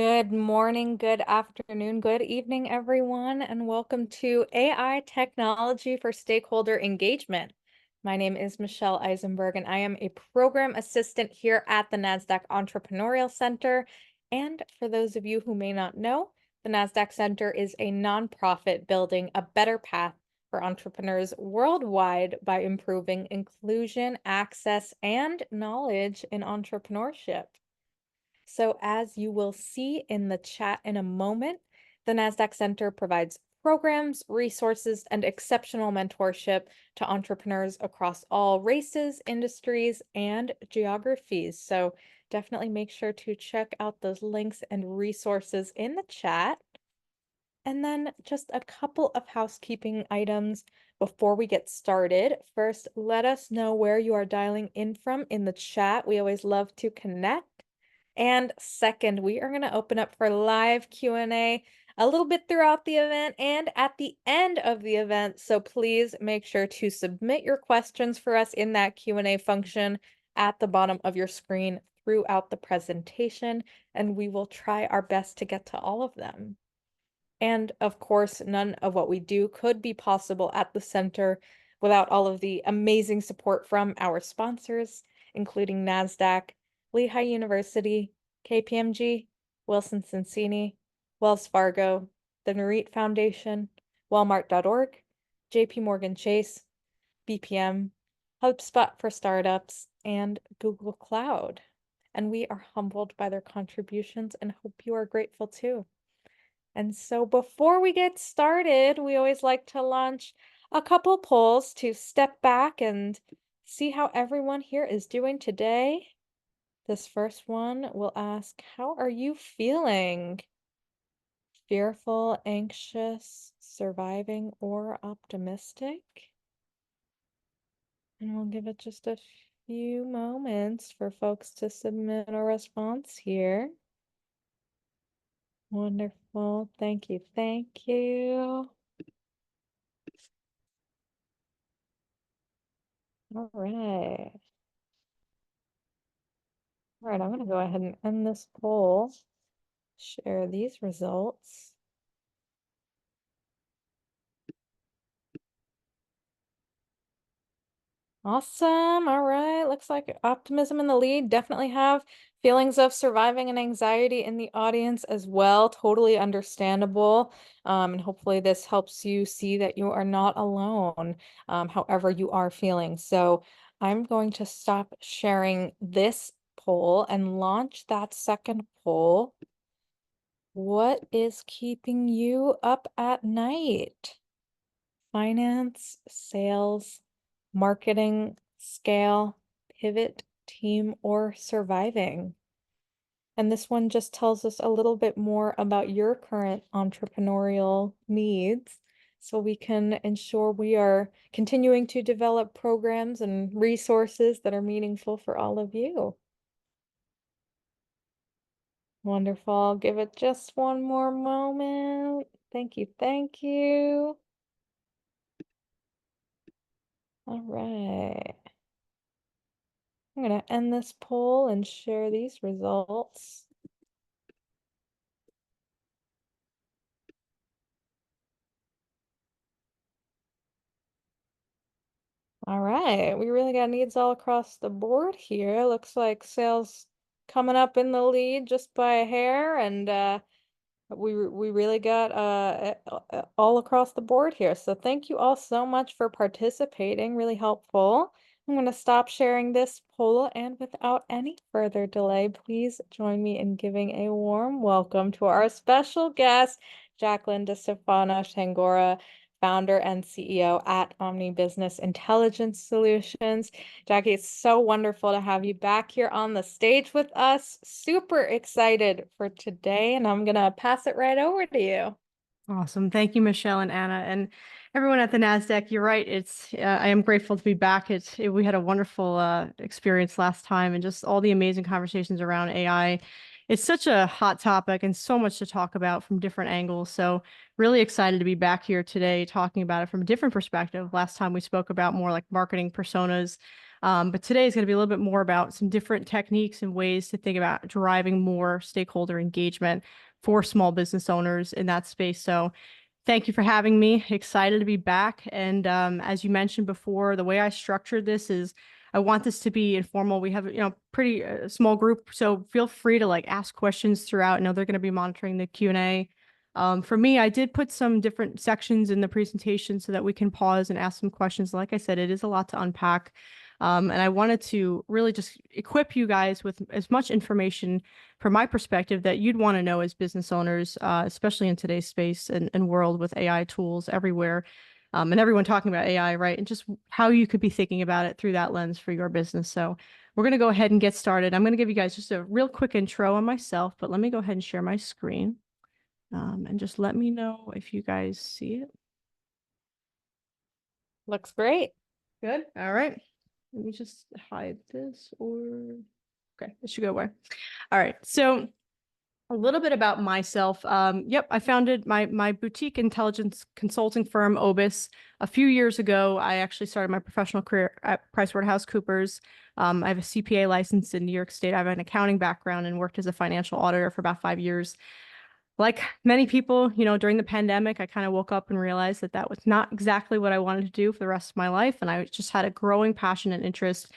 Good morning, good afternoon, good evening, everyone, and welcome to AI Technology for Stakeholder Engagement. My name is Michelle Eisenberg, and I am a program assistant here at the NASDAQ Entrepreneurial Center. And for those of you who may not know, the NASDAQ Center is a nonprofit building a better path for entrepreneurs worldwide by improving inclusion, access, and knowledge in entrepreneurship. So as you will see in the chat in a moment, the NASDAQ Center provides programs, resources, and exceptional mentorship to entrepreneurs across all races, industries, and geographies. So definitely make sure to check out those links and resources in the chat. And then just a couple of housekeeping items before we get started. First, let us know where you are dialing in from in the chat. We always love to connect. And second, we are going to open up for live Q&A a little bit throughout the event and at the end of the event. So please make sure to submit your questions for us in that Q&A function at the bottom of your screen throughout the presentation, and we will try our best to get to all of them. And of course, none of what we do could be possible at the center without all of the amazing support from our sponsors, including NASDAQ, Lehigh University, KPMG, Wilson Sonsini, Wells Fargo, the Nurit Foundation, Walmart.org, JP Morgan Chase, BPM, HubSpot for Startups, and Google Cloud. And we are humbled by their contributions and hope you are grateful too. And so before we get started, we always like to launch a couple polls to step back and see how everyone here is doing today. This first one will ask, how are you feeling? Fearful, anxious, surviving, or optimistic? And we'll give it just a few moments for folks to submit a response here. Wonderful. Thank you. Thank you. All right. All right, I'm going to go ahead and end this poll, share these results. Awesome. All right. Looks like optimism in the lead. Definitely have feelings of surviving and anxiety in the audience as well. Totally understandable. And hopefully this helps you see that you are not alone, however you are feeling. So I'm going to stop sharing this poll and launch that second poll. What is keeping you up at night? Finance, sales, marketing, scale, pivot, team, or surviving? And this one just tells us a little bit more about your current entrepreneurial needs, so we can ensure we are continuing to develop programs and resources that are meaningful for all of you. Wonderful. I'll give it just one more moment. Thank you. Thank you. All right. I'm going to end this poll and share these results. All right, we really got needs all across the board here. Looks like sales coming up in the lead just by a hair, and we really got all across the board here. So thank you all so much for participating. Really helpful. I'm going to stop sharing this poll, and without any further delay, please join me in giving a warm welcome to our special guest, Jacqueline DeStefano-Tangorra, founder and CEO at Omni Business Intelligence Solutions. Jackie, it's so wonderful to have you back here on the stage with us. Super excited for today, and I'm going to pass it right over to you. Awesome. Thank you, Michelle and Anna, and everyone at the NASDAQ. You're right. I am grateful to be back. We had a wonderful experience last time, and just all the amazing conversations around AI. It's such a hot topic and so much to talk about from different angles. So really excited to be back here today talking about it from a different perspective. Last time we spoke about more like marketing personas. But today is going to be a little bit more about some different techniques and ways to think about driving more stakeholder engagement for small business owners in that space. So thank you for having me. Excited to be back. And as you mentioned before, the way I structured this is I want this to be informal. We have, pretty small group, so feel free to like ask questions throughout. I know they're going to be monitoring the Q&A. For me, I did put some different sections in the presentation so that we can pause and ask some questions. Like I said, it is a lot to unpack. And I wanted to really just equip you guys with as much information from my perspective that you'd want to know as business owners, especially in today's space and world with AI tools everywhere, and everyone talking about AI, right? And just how you could be thinking about it through that lens for your business. So we're going to go ahead and get started. I'm going to give you guys just a real quick intro on myself, but let me go ahead and share my screen. And just let me know if you guys see it. Looks great. Good. All right. Let me just hide this okay, it should go away. All right. So a little bit about myself. Yep, I founded my boutique intelligence consulting firm, OBIS, a few years ago. I actually started my professional career at PricewaterhouseCoopers. I have a CPA license in New York State. I have an accounting background and worked as a financial auditor for about 5 years. Like many people, during the pandemic, I kind of woke up and realized that that was not exactly what I wanted to do for the rest of my life. And I just had a growing passion and interest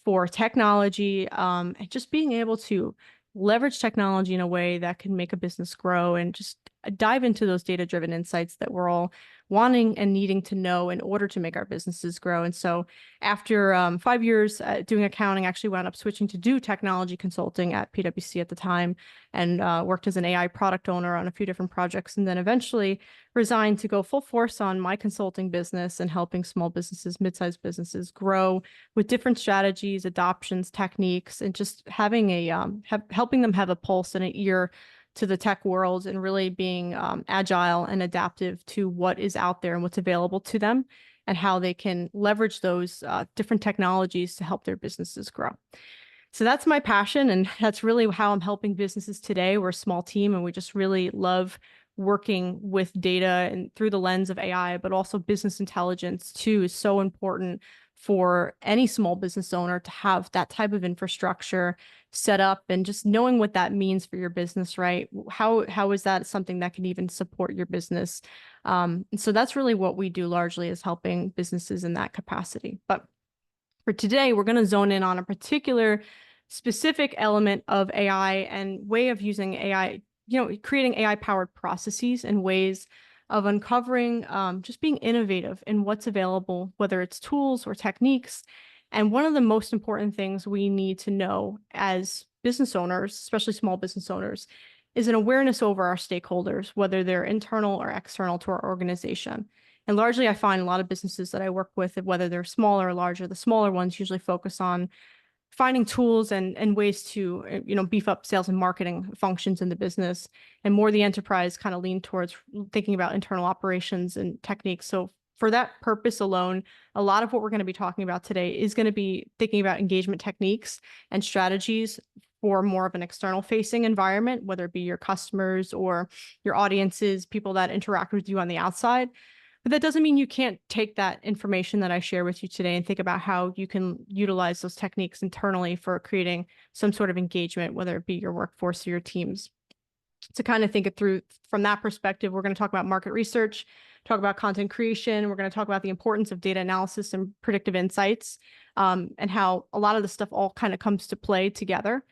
for technology, and just being able to leverage technology in a way that can make a business grow and just dive into those data-driven insights that we're all wanting and needing to know in order to make our businesses grow. And so after 5 years doing accounting, I actually wound up switching to do technology consulting at PwC at the time, and worked as an AI product owner on a few different projects, and then eventually resigned to go full force on my consulting business and helping small businesses, mid-sized businesses grow with different strategies, adoptions, techniques, and just having helping them have a pulse and an ear to the tech world and really being agile and adaptive to what is out there and what's available to them and how they can leverage those different technologies to help their businesses grow. So that's my passion, and that's really how I'm helping businesses today. We're a small team, and we just really love working with data and through the lens of AI, but also business intelligence too is so important for any small business owner to have that type of infrastructure set up and just knowing what that means for your business, right? How is that something that can even support your business? And so that's really what we do largely, is helping businesses in that capacity. But for today, we're going to zone in on a particular specific element of AI and way of using AI, creating AI-powered processes and ways of uncovering, just being innovative in what's available, whether it's tools or techniques. And one of the most important things we need to know as business owners, especially small business owners, is an awareness over our stakeholders, whether they're internal or external to our organization. And largely, I find a lot of businesses that I work with, whether they're small or larger, the smaller ones usually focus on finding tools and ways to, beef up sales and marketing functions in the business, and more the enterprise kind of lean towards thinking about internal operations and techniques. So for that purpose alone, a lot of what we're going to be talking about today is going to be thinking about engagement techniques and strategies for more of an external facing environment, whether it be your customers or your audiences, people that interact with you on the outside. But that doesn't mean you can't take that information that I share with you today and think about how you can utilize those techniques internally for creating some sort of engagement, whether it be your workforce or your teams. To kind of think it through from that perspective, we're going to talk about market research, talk about content creation. We're going to talk about the importance of data analysis and predictive insights, and how a lot of the stuff all kind of comes to play together.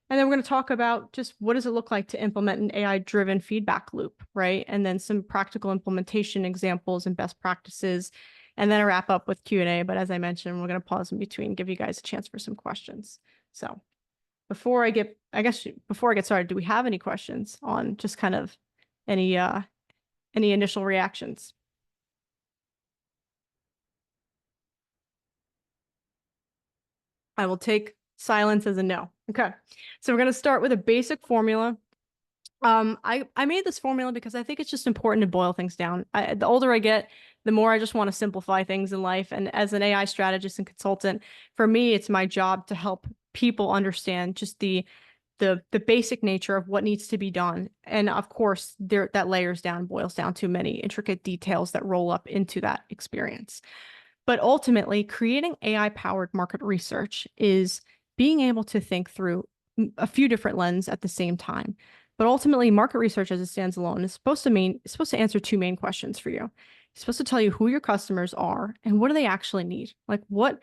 And then we're going to talk about just what does it look like to implement an AI-driven feedback loop, right? And then some practical implementation examples and best practices, and then a wrap up with Q&A. But as I mentioned, we're going to pause in between, give you guys a chance for some questions. So before I get started, do we have any questions on just kind of any initial reactions? I will take silence as a no. Okay, so we're going to start with a basic formula. I made this formula because I think it's just important to boil things down. The older I get, the more I just want to simplify things in life. And as an AI strategist and consultant, for me, it's my job to help people understand just the basic nature of what needs to be done. And of course, that boils down to many intricate details that roll up into that experience. But ultimately, creating AI-powered market research is being able to think through a few different lenses at the same time. But ultimately, market research as it stands alone is supposed to answer two main questions for you. It's supposed to tell you who your customers are and what do they actually need? Like what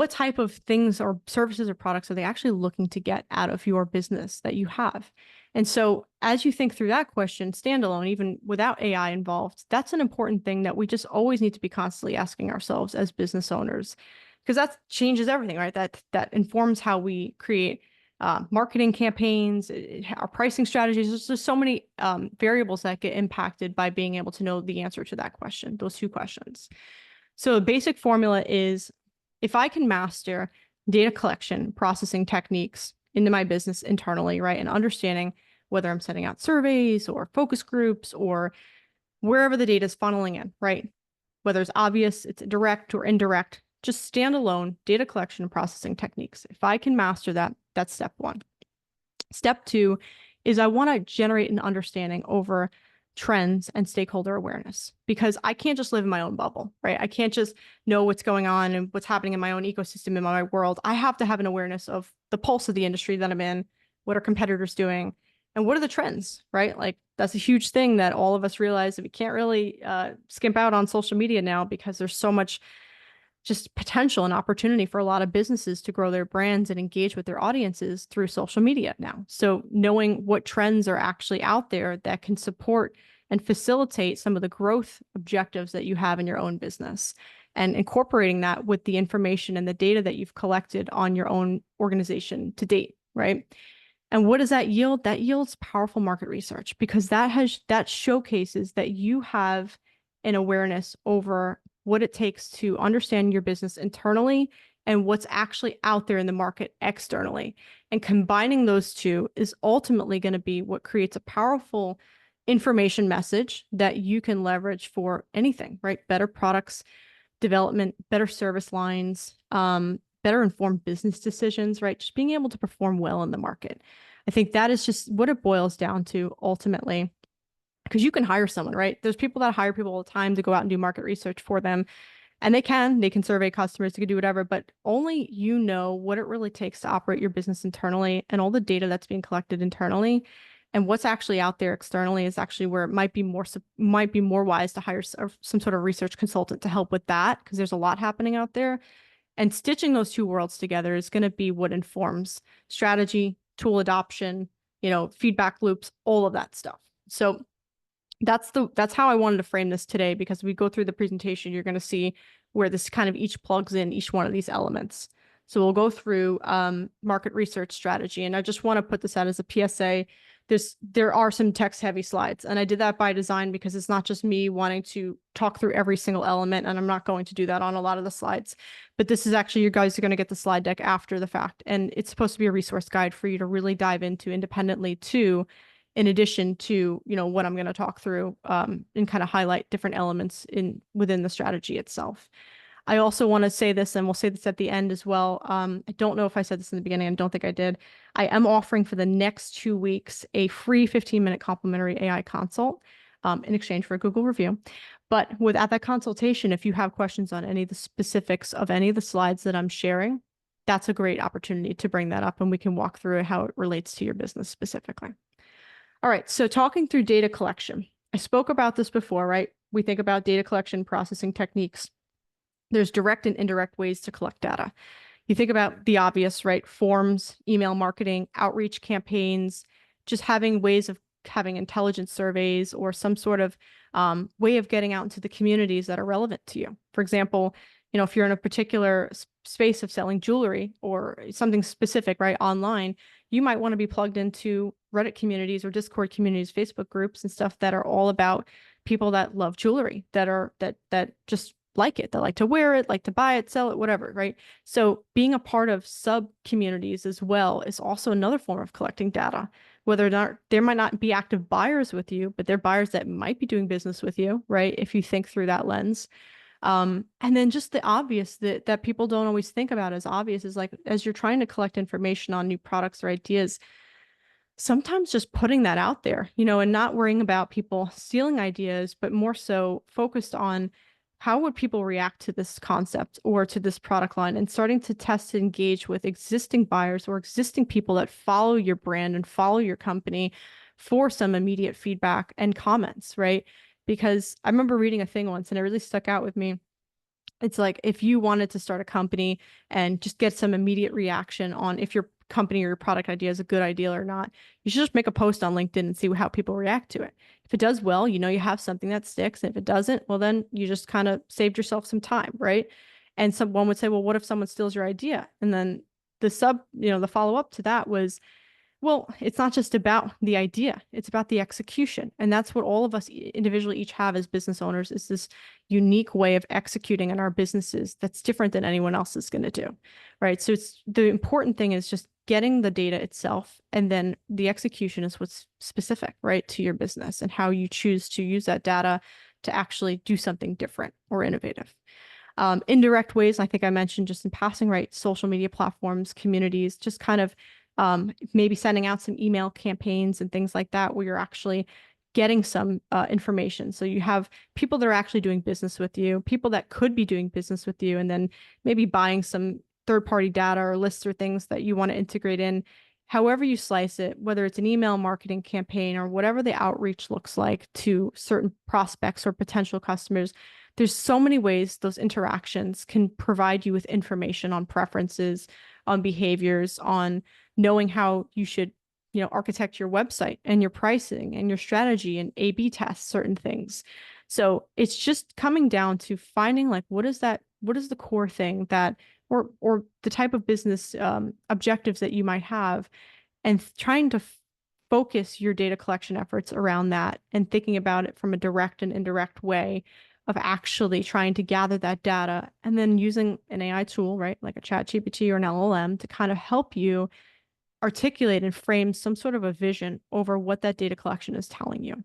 type of things or services or products are they actually looking to get out of your business that you have? And so as you think through that question, standalone, even without AI involved, that's an important thing that we just always need to be constantly asking ourselves as business owners, because that changes everything, right? That informs how we create marketing campaigns, our pricing strategies. There's just so many variables that get impacted by being able to know the answer to that question, those two questions. So the basic formula is, if I can master data collection, processing techniques into my business internally, right, and understanding whether I'm sending out surveys or focus groups or wherever the data is funneling in, right, whether it's obvious, it's direct or indirect, just standalone data collection and processing techniques. If I can master that, that's step one. Step two is I want to generate an understanding over trends and stakeholder awareness, because I can't just live in my own bubble, right? I can't just know what's going on and what's happening in my own ecosystem, in my world. I have to have an awareness of the pulse of the industry that I'm in, what are competitors doing, and what are the trends, right? Like that's a huge thing that all of us realize that we can't really skimp out on social media now, because there's so much just potential and opportunity for a lot of businesses to grow their brands and engage with their audiences through social media now. So knowing what trends are actually out there that can support and facilitate some of the growth objectives that you have in your own business, and incorporating that with the information and the data that you've collected on your own organization to date, right? And what does that yield? That yields powerful market research, because that showcases that you have an awareness over what it takes to understand your business internally and what's actually out there in the market externally. And combining those two is ultimately going to be what creates a powerful information message that you can leverage for anything, right? Better products development, better service lines, better informed business decisions, right? Just being able to perform well in the market. I think that is just what it boils down to ultimately, because you can hire someone, right? There's people that hire people all the time to go out and do market research for them. And they can survey customers, they can do whatever, but only you know what it really takes to operate your business internally, and all the data that's being collected internally and what's actually out there externally is actually where it might be more wise to hire some sort of research consultant to help with that, because there's a lot happening out there. And stitching those two worlds together is going to be what informs strategy, tool adoption, feedback loops, all of that stuff. So that's how I wanted to frame this today, because we go through the presentation, you're going to see where this kind of each plugs in each one of these elements. So we'll go through market research strategy. And I just want to put this out as a PSA. There are some text heavy slides, and I did that by design, because it's not just me wanting to talk through every single element, and I'm not going to do that on a lot of the slides, but this is actually, you guys are going to get the slide deck after the fact, and it's supposed to be a resource guide for you to really dive into independently too, in addition to, what I'm going to talk through and kind of highlight different elements within the strategy itself. I also want to say this, and we'll say this at the end as well. I don't know if I said this in the beginning. I don't think I did. I am offering for the next 2 weeks a free 15-minute complimentary AI consult in exchange for a Google review. But at that consultation, if you have questions on any of the specifics of any of the slides that I'm sharing, that's a great opportunity to bring that up, and we can walk through how it relates to your business specifically. All right, so talking through data collection. I spoke about this before, right? We think about data collection processing techniques. There's direct and indirect ways to collect data. You think about the obvious, right? Forms, email marketing, outreach campaigns, just having ways of having intelligence surveys or some sort of way of getting out into the communities that are relevant to you. For example, if you're in a particular space of selling jewelry or something specific, right, online, you might want to be plugged into Reddit communities or Discord communities, Facebook groups and stuff that are all about people that love jewelry, that just like it, that like to wear it, like to buy it, sell it, whatever, right? So being a part of sub communities as well is also another form of collecting data. Whether or not there might not be active buyers with you, but they're buyers that might be doing business with you, right? If you think through that lens. And then just the obvious that people don't always think about as obvious is, like, as you're trying to collect information on new products or ideas, sometimes just putting that out there, and not worrying about people stealing ideas, but more so focused on how would people react to this concept or to this product line, and starting to test and engage with existing buyers or existing people that follow your brand and follow your company for some immediate feedback and comments, right? Because I remember reading a thing once and it really stuck out with me. It's like if you wanted to start a company and just get some immediate reaction on if your company or your product idea is a good idea or not, you should just make a post on LinkedIn and see how people react to it. If it does well, you know you have something that sticks. And if it doesn't, well, then you just kind of saved yourself some time, right? And someone would say, well, what if someone steals your idea? And then the follow up to that was, well, it's not just about the idea, it's about the execution. And that's what all of us individually each have as business owners, is this unique way of executing in our businesses that's different than anyone else is going to do, right? So it's the important thing is just getting the data itself, and then the execution is what's specific, right, to your business and how you choose to use that data to actually do something different or innovative. Indirect ways, I think I mentioned just in passing, right? Social media platforms, communities, just kind of maybe sending out some email campaigns and things like that, where you're actually getting some information. So you have people that are actually doing business with you, people that could be doing business with you, and then maybe buying some third-party data or lists or things that you want to integrate in. However you slice it, whether it's an email marketing campaign or whatever the outreach looks like to certain prospects or potential customers, there's so many ways those interactions can provide you with information on preferences, on behaviors, on knowing how you should, architect your website and your pricing and your strategy and A/B test certain things. So it's just coming down to finding like, what is the core thing that, or the type of business objectives that you might have, and trying to focus your data collection efforts around that and thinking about it from a direct and indirect way of actually trying to gather that data, and then using an AI tool, right, like a ChatGPT or an LLM, to kind of help you articulate and frame some sort of a vision over what that data collection is telling you.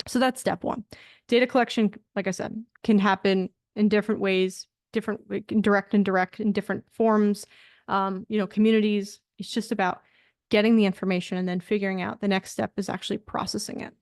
So that's step one. Data collection, like I said, can happen in different ways, different direct and indirect, in different forms, communities. It's just about getting the information and then figuring out the next step is actually processing it.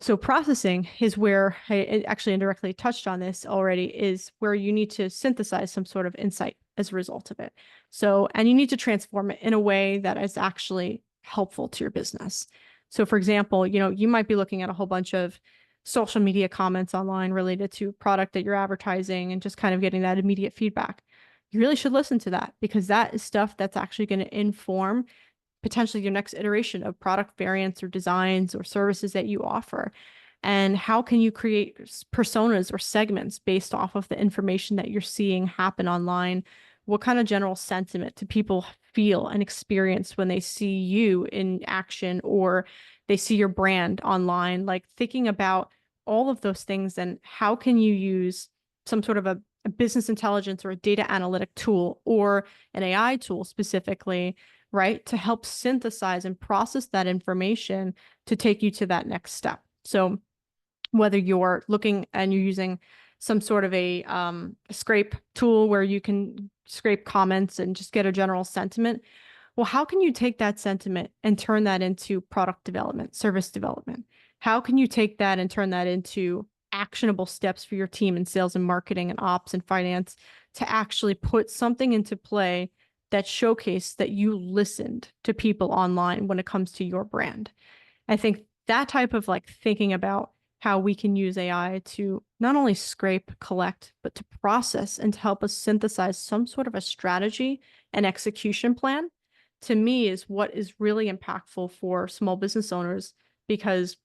So processing is where I actually indirectly touched on this already, is where you need to synthesize some sort of insight as a result of it. So, and you need to transform it in a way that is actually helpful to your business. So for example, you might be looking at a whole bunch of social media comments online related to product that you're advertising and just kind of getting that immediate feedback. You really should listen to that, because that is stuff that's actually going to inform potentially your next iteration of product variants or designs or services that you offer. And how can you create personas or segments based off of the information that you're seeing happen online? What kind of general sentiment do people feel and experience when they see you in action or they see your brand online? Like thinking about all of those things, and how can you use some sort of a business intelligence or a data analytic tool or an AI tool specifically, right, to help synthesize and process that information to take you to that next step. So whether you're looking and you're using some sort of a scrape tool where you can scrape comments and just get a general sentiment, well, how can you take that sentiment and turn that into product development, service development? How can you take that and turn that into actionable steps for your team in sales and marketing and ops and finance to actually put something into play that showcase that you listened to people online when it comes to your brand? I think that type of like thinking about how we can use AI to not only scrape, collect, but to process and to help us synthesize some sort of a strategy and execution plan, to me, is what is really impactful for small business owners, because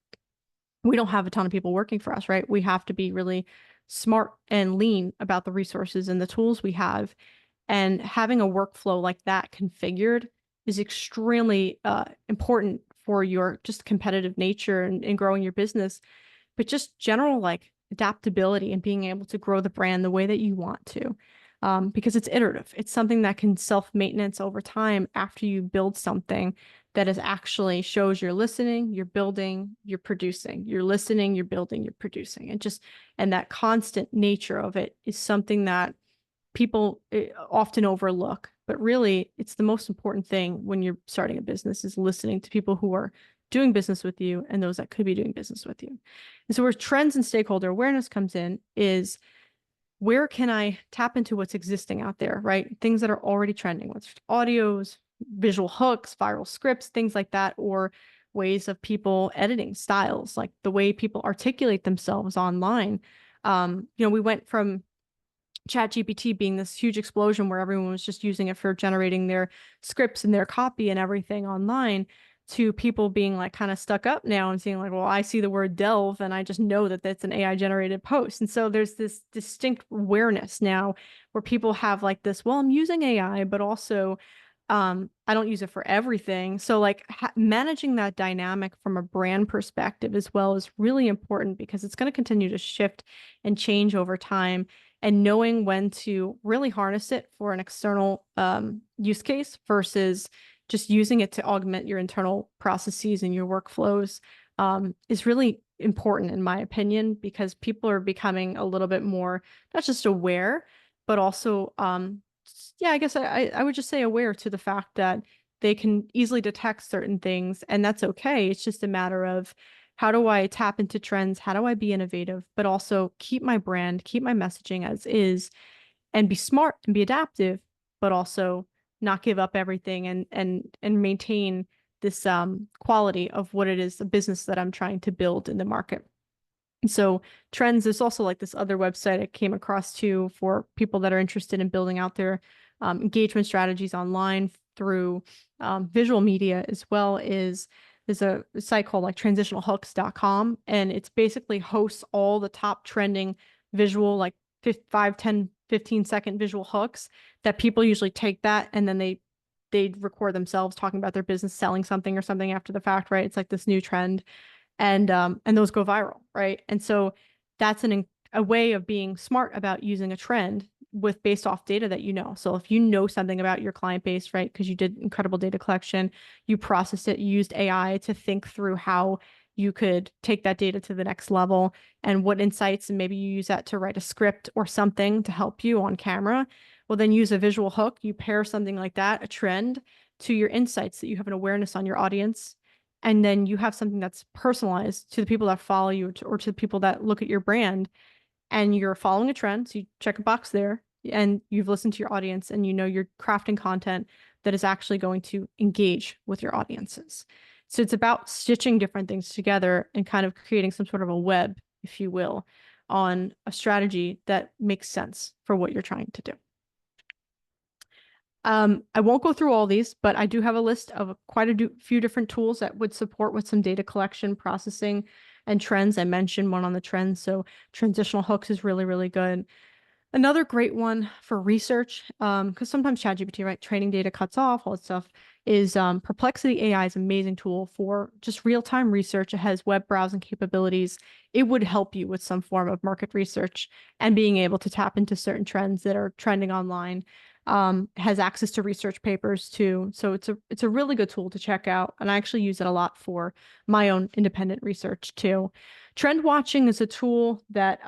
we don't have a ton of people working for us, right? We have to be really smart and lean about the resources and the tools we have. And having a workflow like that configured is extremely important for your just competitive nature and growing your business, but just general like adaptability and being able to grow the brand the way that you want to, because it's iterative. It's something that can self-maintenance over time after you build something that is actually shows you're listening, you're building, you're producing, you're listening, you're building, you're producing. And that constant nature of it is something that people often overlook, but really it's the most important thing when you're starting a business, is listening to people who are doing business with you and those that could be doing business with you. And so where trends and stakeholder awareness comes in is, where can I tap into what's existing out there, right? Things that are already trending, whether it's audios, visual hooks, viral scripts, things like that, or ways of people editing styles, like the way people articulate themselves online. We went from ChatGPT being this huge explosion where everyone was just using it for generating their scripts and their copy and everything online, to people being like kind of stuck up now and seeing like, well, I see the word delve and I just know that that's an AI generated post. And so there's this distinct awareness now where people have like this, well, I'm using AI, but also I don't use it for everything. So like managing that dynamic from a brand perspective as well is really important, because it's going to continue to shift and change over time, and knowing when to really harness it for an external use case versus just using it to augment your internal processes and your workflows is really important, in my opinion, because people are becoming a little bit more, not just aware, but also yeah, I guess I would just say aware to the fact that they can easily detect certain things, and that's okay. It's just a matter of, how do I tap into trends? How do I be innovative, but also keep my brand, keep my messaging as is, and be smart and be adaptive, but also not give up everything, and maintain this quality of what it is, the business that I'm trying to build in the market. And so Trends is also like this other website I came across too, for people that are interested in building out their engagement strategies online through visual media as well. There's a site called like transitionalhooks.com, and it's basically hosts all the top trending visual, like 5, 10, 15-second visual hooks that people usually take that and then they record themselves talking about their business, selling something or something after the fact, right? It's like this new trend, and those go viral, right? And so that's a way of being smart about using a trend with based off data that you know. So if you know something about your client base, right, because you did incredible data collection, you processed it, you used AI to think through how you could take that data to the next level and what insights, and maybe you use that to write a script or something to help you on camera. Well, then use a visual hook. You pair something like that, a trend, to your insights that you have an awareness on your audience. And then you have something that's personalized to the people that follow you, or to the people that look at your brand, and you're following a trend. So you check a box there, and you've listened to your audience, and you know you're crafting content that is actually going to engage with your audiences. So it's about stitching different things together and kind of creating some sort of a web, if you will, on a strategy that makes sense for what you're trying to do. I won't go through all these, but I do have a list of quite a few different tools that would support with some data collection, processing, and trends. I mentioned one on the trends, so transitional hooks is really, really good. Another great one for research, because sometimes ChatGPT, right, training data cuts off, all that stuff, is Perplexity AI is an amazing tool for just real-time research. It has web browsing capabilities. It would help you with some form of market research and being able to tap into certain trends that are trending online. Has access to research papers too. So it's a really good tool to check out. And I actually use it a lot for my own independent research too. Trend watching is a tool that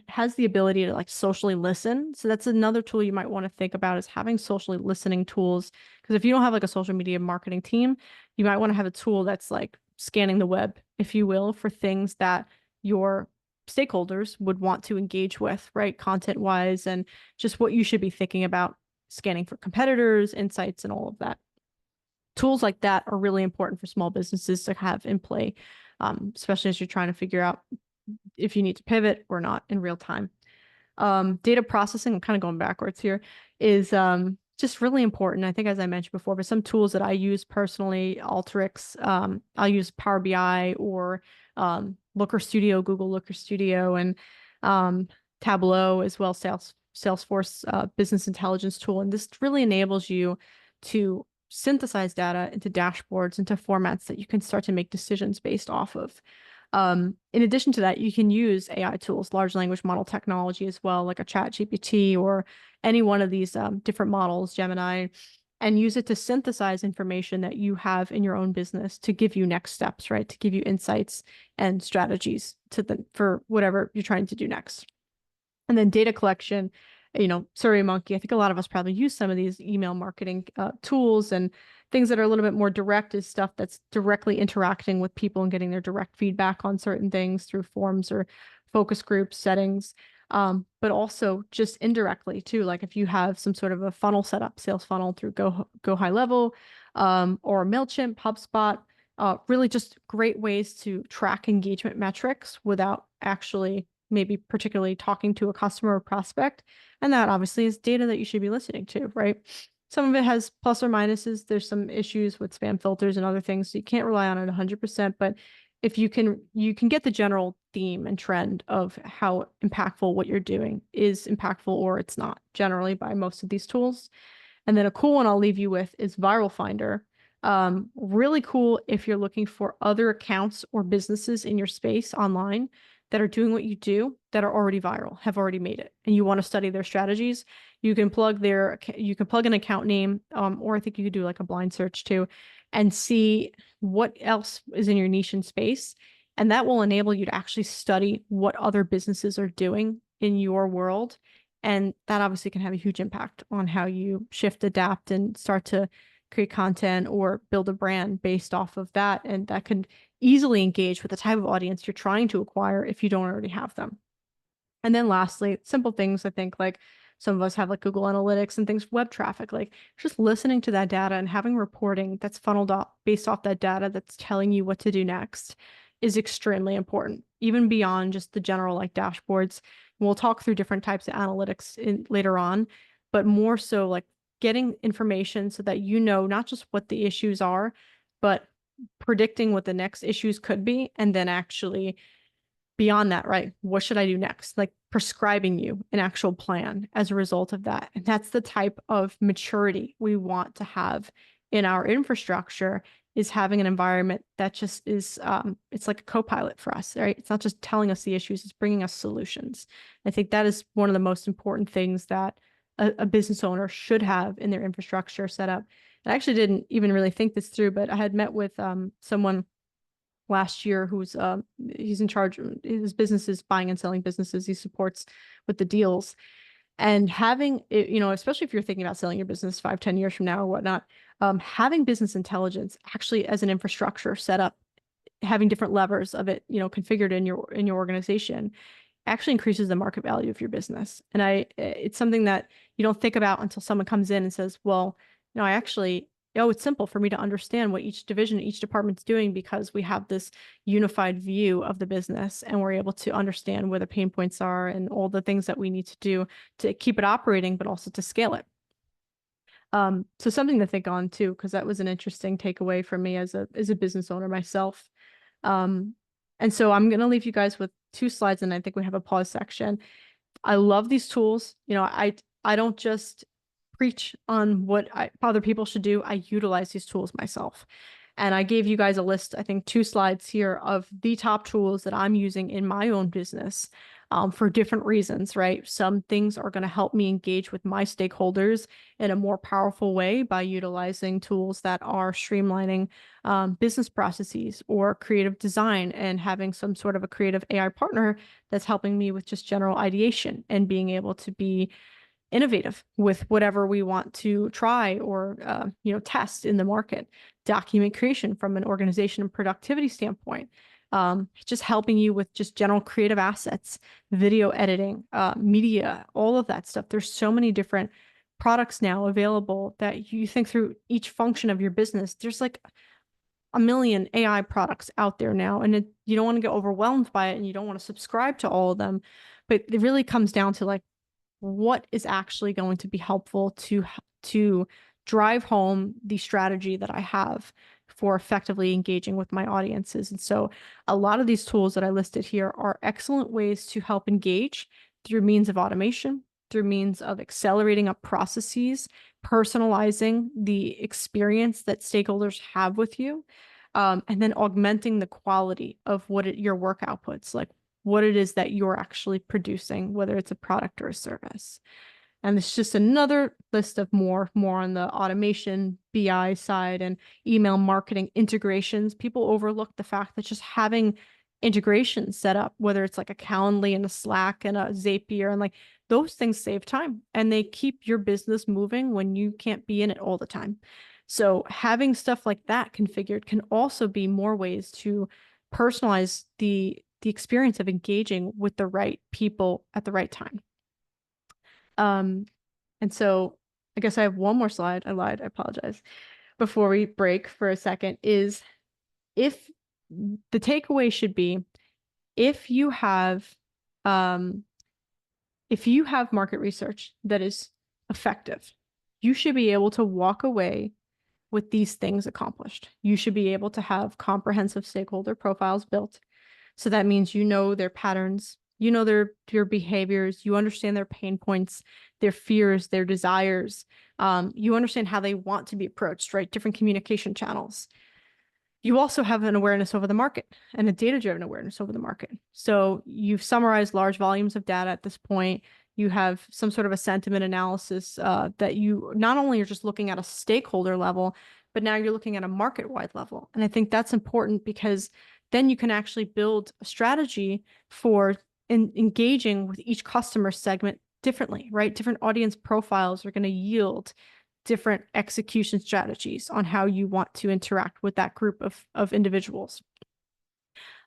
has the ability to like socially listen. So that's another tool you might want to think about, is having socially listening tools. Because if you don't have like a social media marketing team, you might want to have a tool that's like scanning the web, if you will, for things that your stakeholders would want to engage with, right? Content wise, and just what you should be thinking about, scanning for competitors, insights, and all of that. Tools like that are really important for small businesses to have in play, especially as you're trying to figure out if you need to pivot or not in real time. Data processing, I'm kind of going backwards here, is just really important. I think, as I mentioned before, but some tools that I use personally, Alteryx, I'll use Power BI or Looker Studio, Google Looker Studio, and Tableau as well, Salesforce business intelligence tool. And this really enables you to synthesize data into dashboards, into formats that you can start to make decisions based off of. In addition to that, you can use AI tools, large language model technology as well, like a ChatGPT or any one of these different models, Gemini, and use it to synthesize information that you have in your own business to give you next steps, right? To give you insights and strategies for whatever you're trying to do next. And then data collection, SurveyMonkey. I think a lot of us probably use some of these email marketing tools, and things that are a little bit more direct is stuff that's directly interacting with people and getting their direct feedback on certain things through forms or focus group settings. But also just indirectly too, like if you have some sort of a funnel set up, sales funnel through Go High Level, or MailChimp, HubSpot, really just great ways to track engagement metrics without actually maybe particularly talking to a customer or prospect. And that obviously is data that you should be listening to, right? Some of it has plus or minuses. There's some issues with spam filters and other things, so you can't rely on it 100%. But if you can get the general theme and trend of how impactful what you're doing is impactful or it's not, generally by most of these tools. And then a cool one I'll leave you with is Viral Finder. Really cool if you're looking for other accounts or businesses in your space online that are doing what you do, that are already viral, have already made it, and you want to study their strategies. You can plug an account name, or I think you could do like a blind search too, and see what else is in your niche and space. And that will enable you to actually study what other businesses are doing in your world. And that obviously can have a huge impact on how you shift, adapt, and start to create content or build a brand based off of that. And that can easily engage with the type of audience you're trying to acquire if you don't already have them. And then lastly, simple things, I think, like some of us have like Google Analytics and things, web traffic, like just listening to that data and having reporting that's funneled up based off that data that's telling you what to do next is extremely important, even beyond just the general like dashboards. We'll talk through different types of analytics later on, but more so like getting information so that you know not just what the issues are, but predicting what the next issues could be, and then actually beyond that, right? What should I do next? Like prescribing you an actual plan as a result of that. And that's the type of maturity we want to have in our infrastructure, is having an environment that just is, it's like a co-pilot for us, right? It's not just telling us the issues, it's bringing us solutions. I think that is one of the most important things that a business owner should have in their infrastructure setup. I actually didn't even really think this through, but I had met with someone last year who's he's in charge of his businesses, buying and selling businesses. He supports with the deals, and having it, especially if you're thinking about selling your business 5-10 years from now or whatnot, having business intelligence actually as an infrastructure set up, having different levers of it, configured in your organization, actually increases the market value of your business. And it's something that you don't think about until someone comes in and says, well, it's simple for me to understand what each division, each department's doing, because we have this unified view of the business and we're able to understand where the pain points are and all the things that we need to do to keep it operating, but also to scale it. So something to think on too, because that was an interesting takeaway for me as a business owner myself. And so I'm going to leave you guys with 2 slides, and I think we have a pause section. I love these tools. I don't just preach on what other people should do. I utilize these tools myself. And I gave you guys a list, I think 2 slides here, of the top tools that I'm using in my own business, for different reasons, right? Some things are going to help me engage with my stakeholders in a more powerful way by utilizing tools that are streamlining business processes or creative design, and having some sort of a creative AI partner that's helping me with just general ideation and being able to be innovative with whatever we want to try or test in the market. Document creation from an organization and productivity standpoint, just helping you with just general creative assets, video editing, media, all of that stuff. There's so many different products now available that you think through each function of your business. There's like a million AI products out there now, and you don't want to get overwhelmed by it, and you don't want to subscribe to all of them. But it really comes down to like, what is actually going to be helpful to drive home the strategy that I have for effectively engaging with my audiences. And so a lot of these tools that I listed here are excellent ways to help engage through means of automation, through means of accelerating up processes, personalizing the experience that stakeholders have with you, and then augmenting the quality of your work outputs, like what it is that you're actually producing, whether it's a product or a service. And it's just another list of more on the automation, BI side, and email marketing integrations. People overlook the fact that just having integrations set up, whether it's like a Calendly and a Slack and a Zapier, and like those things save time and they keep your business moving when you can't be in it all the time. So having stuff like that configured can also be more ways to personalize the experience of engaging with the right people at the right time. And so I guess I have one more slide. I lied, I apologize. Before we break for a second, is if the takeaway should be if you have market research that is effective, you should be able to walk away with these things accomplished. You should be able to have comprehensive stakeholder profiles built. So that means you know their patterns, you know their behaviors, you understand their pain points, their fears, their desires. You understand how they want to be approached, right? Different communication channels. You also have an awareness over the market and a data-driven awareness over the market. So you've summarized large volumes of data at this point. You have some sort of a sentiment analysis that you not only are just looking at a stakeholder level, but now you're looking at a market-wide level. And I think that's important because then you can actually build a strategy for engaging with each customer segment differently, right? Different audience profiles are going to yield different execution strategies on how you want to interact with that group of individuals.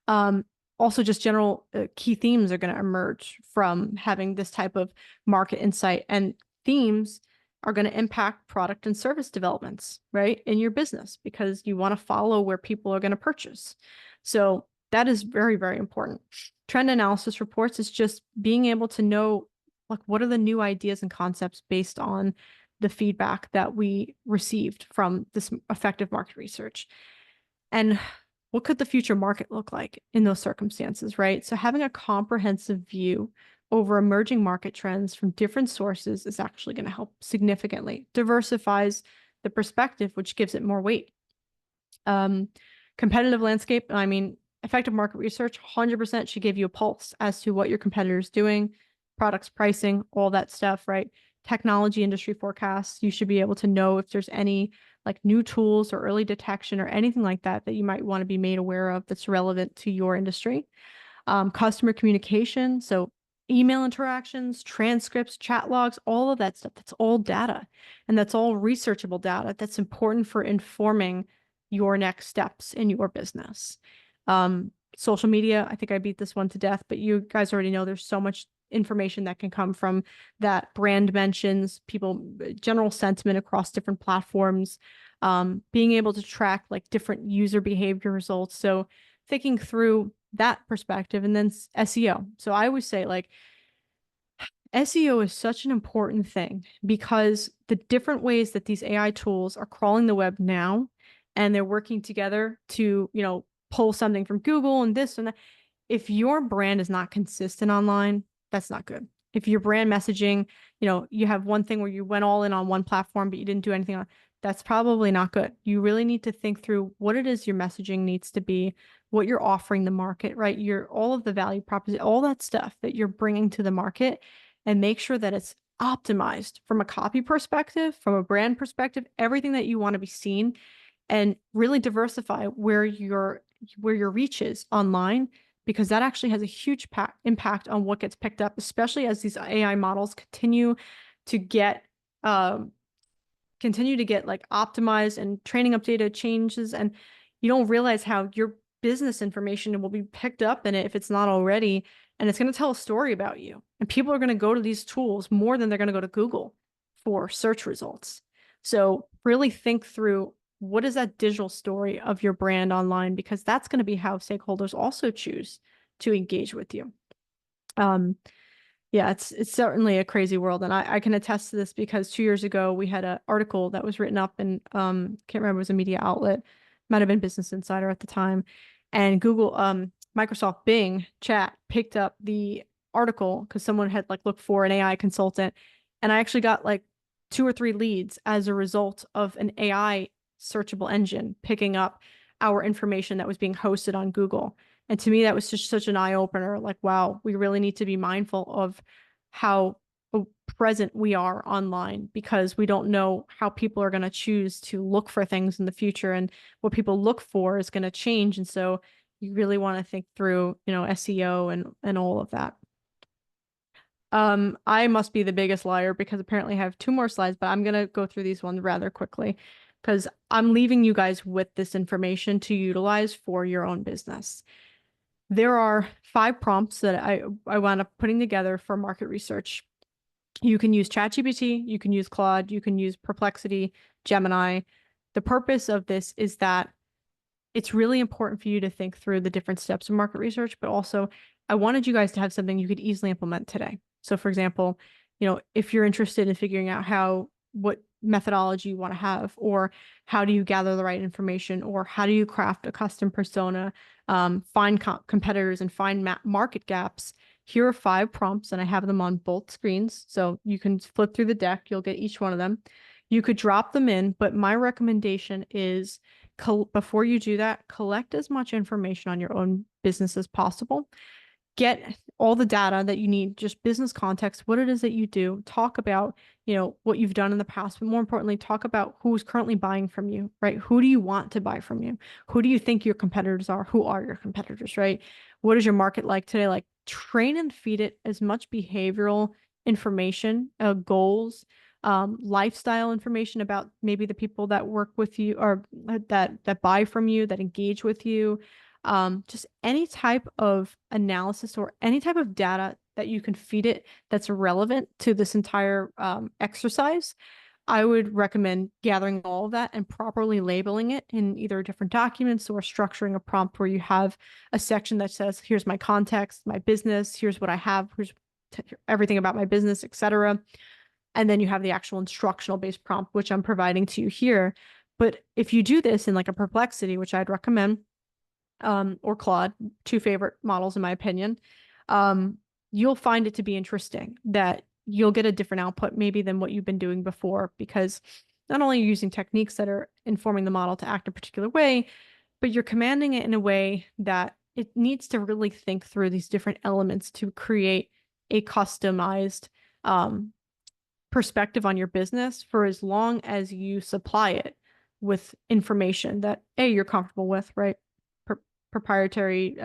Also, just general key themes are going to emerge from having this type of market insight, and themes are going to impact product and service developments, right, in your business because you want to follow where people are going to purchase. So that is very, very important. Trend analysis reports is just being able to know like what are the new ideas and concepts based on the feedback that we received from this effective market research. And what could the future market look like in those circumstances, right? So having a comprehensive view over emerging market trends from different sources is actually going to help significantly, diversifies the perspective, which gives it more weight. Competitive landscape, I mean, effective market research 100% should give you a pulse as to what your competitor's doing, products pricing, all that stuff, right? Technology industry forecasts, you should be able to know if there's any like new tools or early detection or anything like that that you might want to be made aware of that's relevant to your industry. Customer communication, so email interactions, transcripts, chat logs, all of that stuff, that's all data. And that's all researchable data that's important for informing your next steps in your business. Social media, I think I beat this one to death, but you guys already know there's so much information that can come from that, brand mentions, people, general sentiment across different platforms, being able to track like different user behavior results. So thinking through that perspective, and then SEO. So I always say like SEO is such an important thing because the different ways that these AI tools are crawling the web now, and they're working together to, you know, pull something from Google and this and that. If your brand is not consistent online, that's not good. If your brand messaging, you know, you have one thing where you went all in on one platform, but you didn't do anything on, that's probably not good. You really need to think through what it is your messaging needs to be, what you're offering the market, right? Your all of the value proposition, all that stuff that you're bringing to the market, and make sure that it's optimized from a copy perspective, from a brand perspective, everything that you want to be seen, and really diversify where your reach is online, because that actually has a huge impact on what gets picked up, especially as these AI models continue to get like optimized and training updated changes, and you don't realize how your business information will be picked up in it if it's not already, and it's going to tell a story about you. And people are going to go to these tools more than they're going to go to Google for search results. So really think through what is that digital story of your brand online, because that's going to be how stakeholders also choose to engage with you. Yeah, it's certainly a crazy world. And I can attest to this because 2 years ago, we had an article that was written up in, can't remember, it was a media outlet, might have been Business Insider at the time. And Google, Microsoft Bing chat picked up the article because someone had like looked for an AI consultant. And I actually got like 2 or 3 leads as a result of an AI searchable engine picking up our information that was being hosted on Google. And to me, that was just such an eye opener. Like, wow, we really need to be mindful of how present we are online, because we don't know how people are going to choose to look for things in the future, and what people look for is going to change. And so you really want to think through, SEO and all of that. I must be the biggest liar because apparently I have two more slides, but I'm gonna go through these ones rather quickly because I'm leaving you guys with this information to utilize for your own business. There are 5 prompts that I wound up putting together for market research. You can use ChatGPT, you can use Claude, you can use Perplexity, Gemini. The purpose of this is that it's really important for you to think through the different steps of market research, but also I wanted you guys to have something you could easily implement today. So for example, if you're interested in figuring out what methodology you want to have, or how do you gather the right information, or how do you craft a custom persona, find competitors and find market gaps. Here are 5 prompts and I have them on both screens. So you can flip through the deck, you'll get each one of them. You could drop them in, but my recommendation is before you do that, collect as much information on your own business as possible. Get all the data that you need, just business context, what it is that you do, talk about, what you've done in the past, but more importantly, talk about who's currently buying from you, right? Who do you want to buy from you? Who do you think your competitors are? Who are your competitors, right? What is your market like today? Like, train and feed it as much behavioral information, goals, lifestyle information about maybe the people that work with you or that buy from you, that engage with you. Just any type of analysis or any type of data that you can feed it that's relevant to this entire exercise. I would recommend gathering all of that and properly labeling it in either different documents or structuring a prompt where you have a section that says, here's my context, my business, here's what I have, here's everything about my business, etc. And then you have the actual instructional based prompt, which I'm providing to you here. But if you do this in like a Perplexity, which I'd recommend, or Claude, 2 favorite models in my opinion, you'll find it to be interesting that you'll get a different output maybe than what you've been doing before, because not only are you using techniques that are informing the model to act a particular way, but you're commanding it in a way that it needs to really think through these different elements to create a customized perspective on your business for as long as you supply it with information that you're comfortable with, right? Proprietary,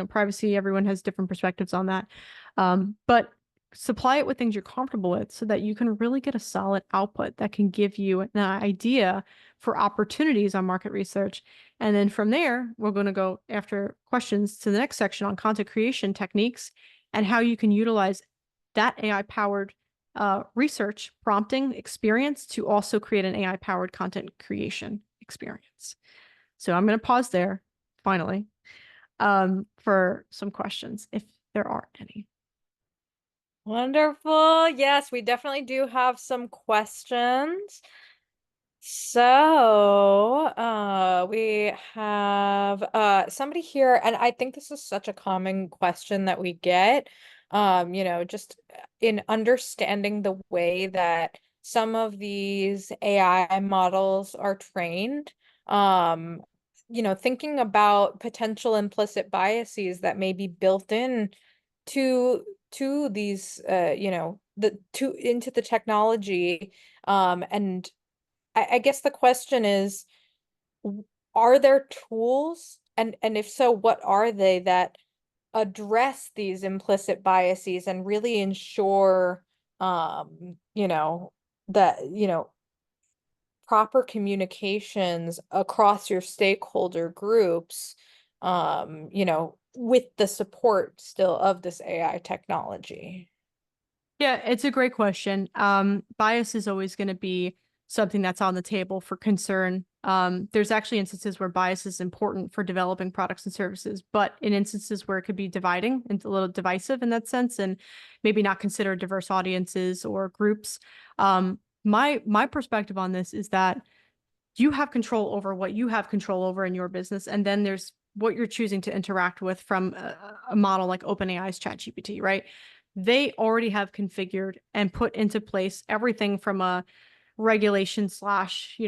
privacy, everyone has different perspectives on that. But supply it with things you're comfortable with so that you can really get a solid output that can give you an idea for opportunities on market research. And then from there, we're going to go after questions to the next section on content creation techniques and how you can utilize that AI-powered research prompting experience to also create an AI-powered content creation experience. So I'm going to pause there, finally, for some questions, if there are any. Wonderful. Yes, we definitely do have some questions. So, we have somebody here, and I think this is such a common question that we get, just in understanding the way that some of these AI models are trained, thinking about potential implicit biases that may be built in to these, into the technology, and I guess the question is, are there tools, and if so, what are they, that address these implicit biases and really ensure, that, proper communications across your stakeholder groups, with the support still of this AI technology? Yeah, it's a great question. Bias is always going to be something that's on the table for concern. There's actually instances where bias is important for developing products and services, but in instances where it could be dividing and a little divisive in that sense, and maybe not consider diverse audiences or groups. My perspective on this is that you have control over what you have control over in your business, and then there's what you're choosing to interact with from a model like OpenAI's ChatGPT, right? They already have configured and put into place everything from a regulation slash,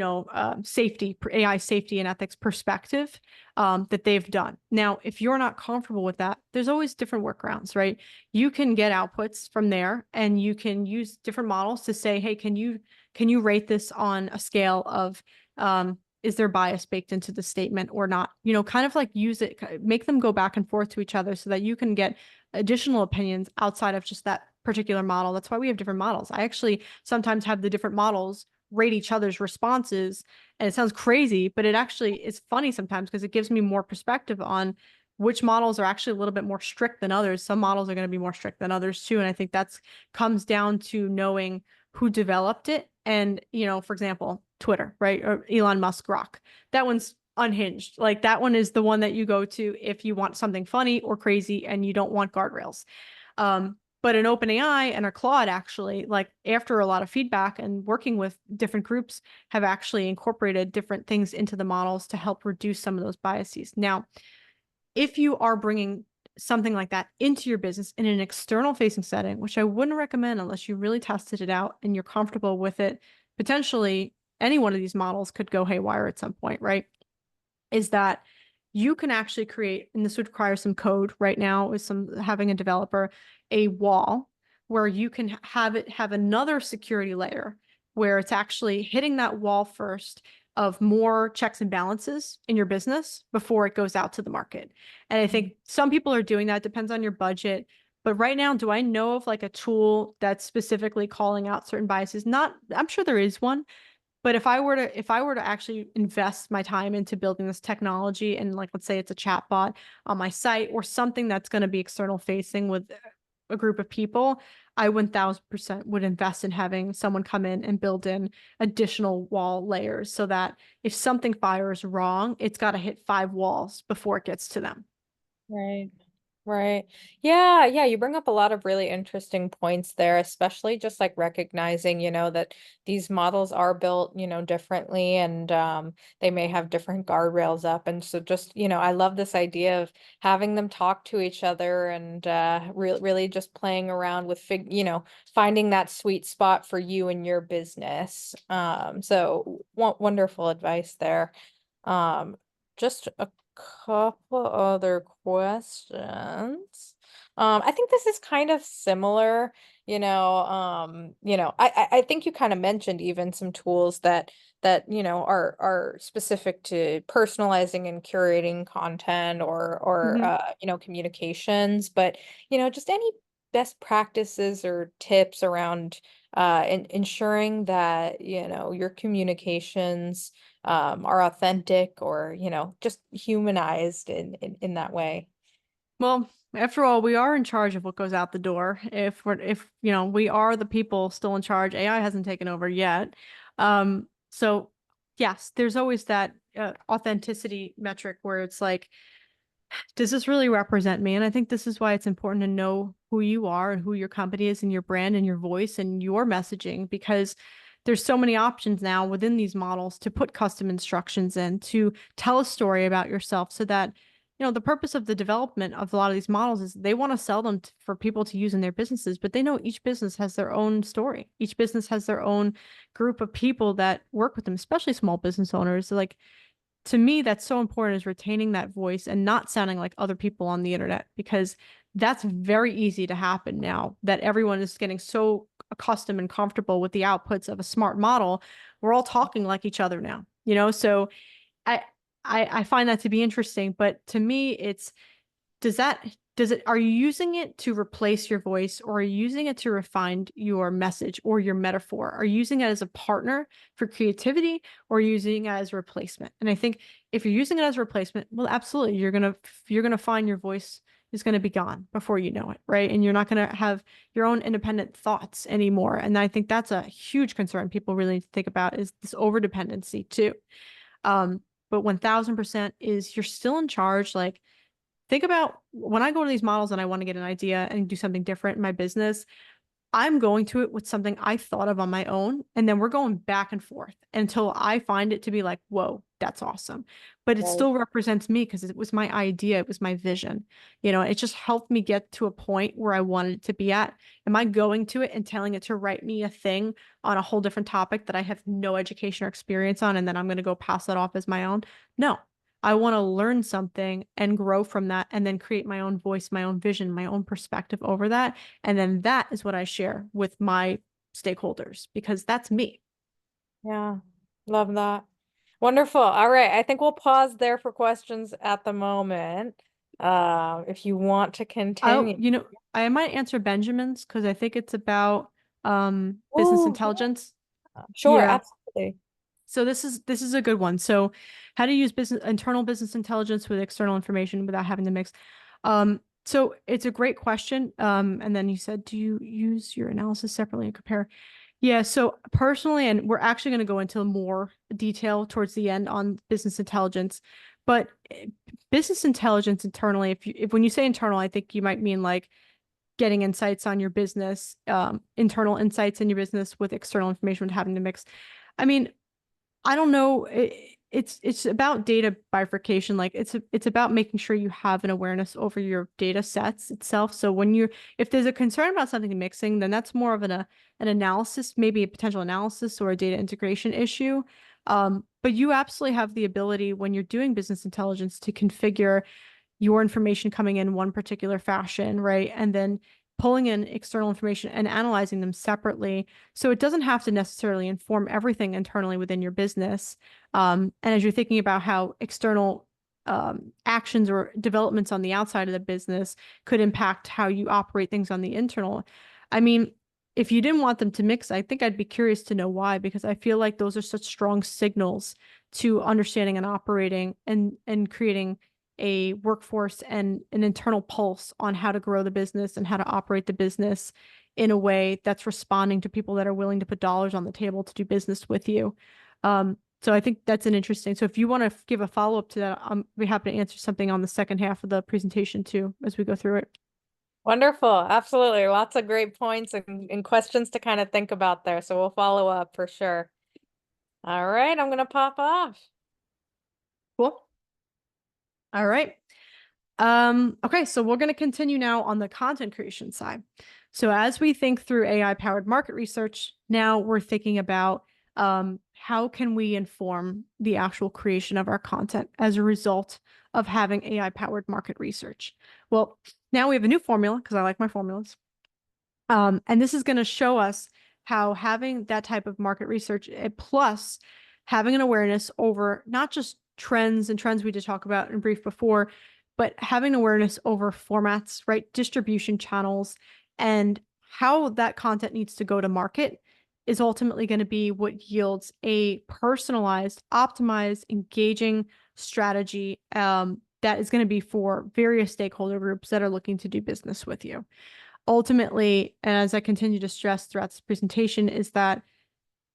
safety, AI safety and ethics perspective, that they've done. Now, if you're not comfortable with that, there's always different workarounds, right? You can get outputs from there and you can use different models to say, hey, can you rate this on a scale of, is there bias baked into the statement or not? Kind of like use it, make them go back and forth to each other so that you can get additional opinions outside of just that particular model. That's why we have different models. I actually sometimes have the different models rate each other's responses. And it sounds crazy, but it actually is funny sometimes because it gives me more perspective on which models are actually a little bit more strict than others. Some models are going to be more strict than others too. And I think that's comes down to knowing who developed it. And, for example, Twitter, right? Or Elon Musk Grok. That one's unhinged. Like that one is the one that you go to if you want something funny or crazy and you don't want guardrails. But an OpenAI and a Claude actually, like after a lot of feedback and working with different groups, have actually incorporated different things into the models to help reduce some of those biases. Now, if you are bringing something like that into your business in an external facing setting, which I wouldn't recommend unless you really tested it out and you're comfortable with it, potentially any one of these models could go haywire at some point, right? Is that you can actually create, and this would require some code right now with having a developer, a wall where you can have it have another security layer where it's actually hitting that wall first of more checks and balances in your business before it goes out to the market. And I think some people are doing that, depends on your budget. But right now, do I know of like a tool that's specifically calling out certain biases? I'm sure there is one, but if I were to actually invest my time into building this technology and like, let's say it's a chatbot on my site or something that's going to be external facing with a group of people, I 1000% would invest in having someone come in and build in additional wall layers so that if something fires wrong, it's got to hit 5 walls before it gets to them. Right. Right. Yeah, yeah, you bring up a lot of really interesting points there, especially just like recognizing, that these models are built, differently and they may have different guardrails up. And so just, I love this idea of having them talk to each other and really just playing around with finding that sweet spot for you and your business. So wonderful advice there. Um, just a couple other questions. I think this is kind of similar, I think you kind of mentioned even some tools that are specific to personalizing and curating content or Mhm. communications, but just any best practices or tips around ensuring that your communications are authentic or, just humanized in that way. Well, after all, we are in charge of what goes out the door. If we are the people still in charge, AI hasn't taken over yet. So yes, there's always that authenticity metric where it's like, does this really represent me? And I think this is why it's important to know who you are and who your company is and your brand and your voice and your messaging, because there's so many options now within these models to put custom instructions in to tell a story about yourself so that, the purpose of the development of a lot of these models is they want to sell them for people to use in their businesses, but they know each business has their own story. Each business has their own group of people that work with them, especially small business owners. Like, to me, that's so important, is retaining that voice and not sounding like other people on the internet, because that's very easy to happen now that everyone is getting so accustomed and comfortable with the outputs of a smart model. We're all talking like each other now, so I, I find that to be interesting. But to me, it's, are you using it to replace your voice, or are you using it to refine your message or your metaphor? Are you using it as a partner for creativity, or are you using it as a replacement? And I think if you're using it as a replacement, well, absolutely, you're gonna find your voice is going to be gone before you know it, right? And you're not going to have your own independent thoughts anymore. And I think that's a huge concern people really need to think about, is this over dependency too. But 1000% is, you're still in charge. Like, think about when I go to these models and I want to get an idea and do something different in my business, I'm going to it with something I thought of on my own, and then we're going back and forth until I find it to be like, whoa, that's awesome. But it Right. still represents me because it was my idea, it was my vision. It just helped me get to a point where I wanted it to be at. Am I going to it and telling it to write me a thing on a whole different topic that I have no education or experience on, and then I'm going to go pass that off as my own? No. I want to learn something and grow from that and then create my own voice, my own vision, my own perspective over that. And then that is what I share with my stakeholders, because that's me. Yeah, love that. Wonderful. All right. I think we'll pause there for questions at the moment. If you want to Oh, continue. I might answer Benjamin's because I think it's about business Oh, intelligence. sure, Yeah. absolutely. So this is a good one. So how to use internal business intelligence with external information without having to mix. So it's a great question. And then you said, do you use your analysis separately and compare? Yeah, so personally, and we're actually going to go into more detail towards the end on business intelligence, but business intelligence internally, if when you say internal, I think you might mean like getting insights on your business, internal insights in your business with external information, having to mix. I mean, I don't know. It's about data bifurcation. Like it's about making sure you have an awareness over your data sets itself. So if there's a concern about something mixing, then that's more of an analysis, maybe a potential analysis or a data integration issue. But you absolutely have the ability when you're doing business intelligence to configure your information coming in one particular fashion, right? And then pulling in external information and analyzing them separately. So it doesn't have to necessarily inform everything internally within your business. And as you're thinking about how external actions or developments on the outside of the business could impact how you operate things on the internal. I mean, if you didn't want them to mix, I think I'd be curious to know why, because I feel like those are such strong signals to understanding and operating and creating a workforce and an internal pulse on how to grow the business and how to operate the business in a way that's responding to people that are willing to put dollars on the table to do business with you. So I think that's an interesting. So if you want to give a follow-up to that, I'll be happy to answer something on the second half of the presentation too, as we go through it. Wonderful. Absolutely. Lots of great points and questions to kind of think about there. So we'll follow up for sure. All right, I'm gonna pop off. Cool. All right. Okay, so we're going to continue now on the content creation side. So as we think through AI-powered market research, now we're thinking about how can we inform the actual creation of our content as a result of having AI-powered market research. Well, now we have a new formula because I like my formulas. And this is going to show us how having that type of market research, plus having an awareness over not just trends and trends we did talk about in brief before, but having awareness over formats, right? Distribution channels and how that content needs to go to market is ultimately going to be what yields a personalized, optimized, engaging strategy that is going to be for various stakeholder groups that are looking to do business with you. Ultimately, and as I continue to stress throughout this presentation, is that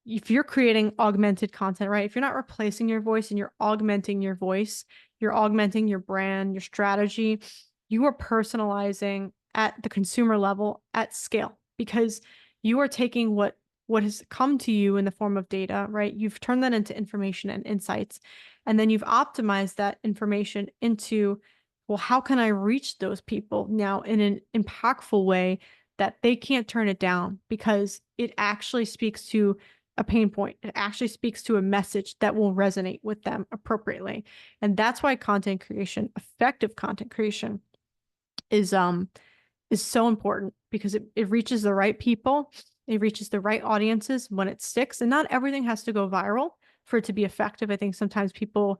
if you're creating augmented content, right? If you're not replacing your voice and you're augmenting your voice, you're augmenting your brand, your strategy, you are personalizing at the consumer level at scale because you are taking what has come to you in the form of data, right? You've turned that into information and insights, and then you've optimized that information into, well, how can I reach those people now in an impactful way that they can't turn it down because it actually speaks to a pain point. It actually speaks to a message that will resonate with them appropriately. And that's why content creation, effective content creation is so important because it reaches the right people, it reaches the right audiences when it sticks. And not everything has to go viral for it to be effective. I think sometimes people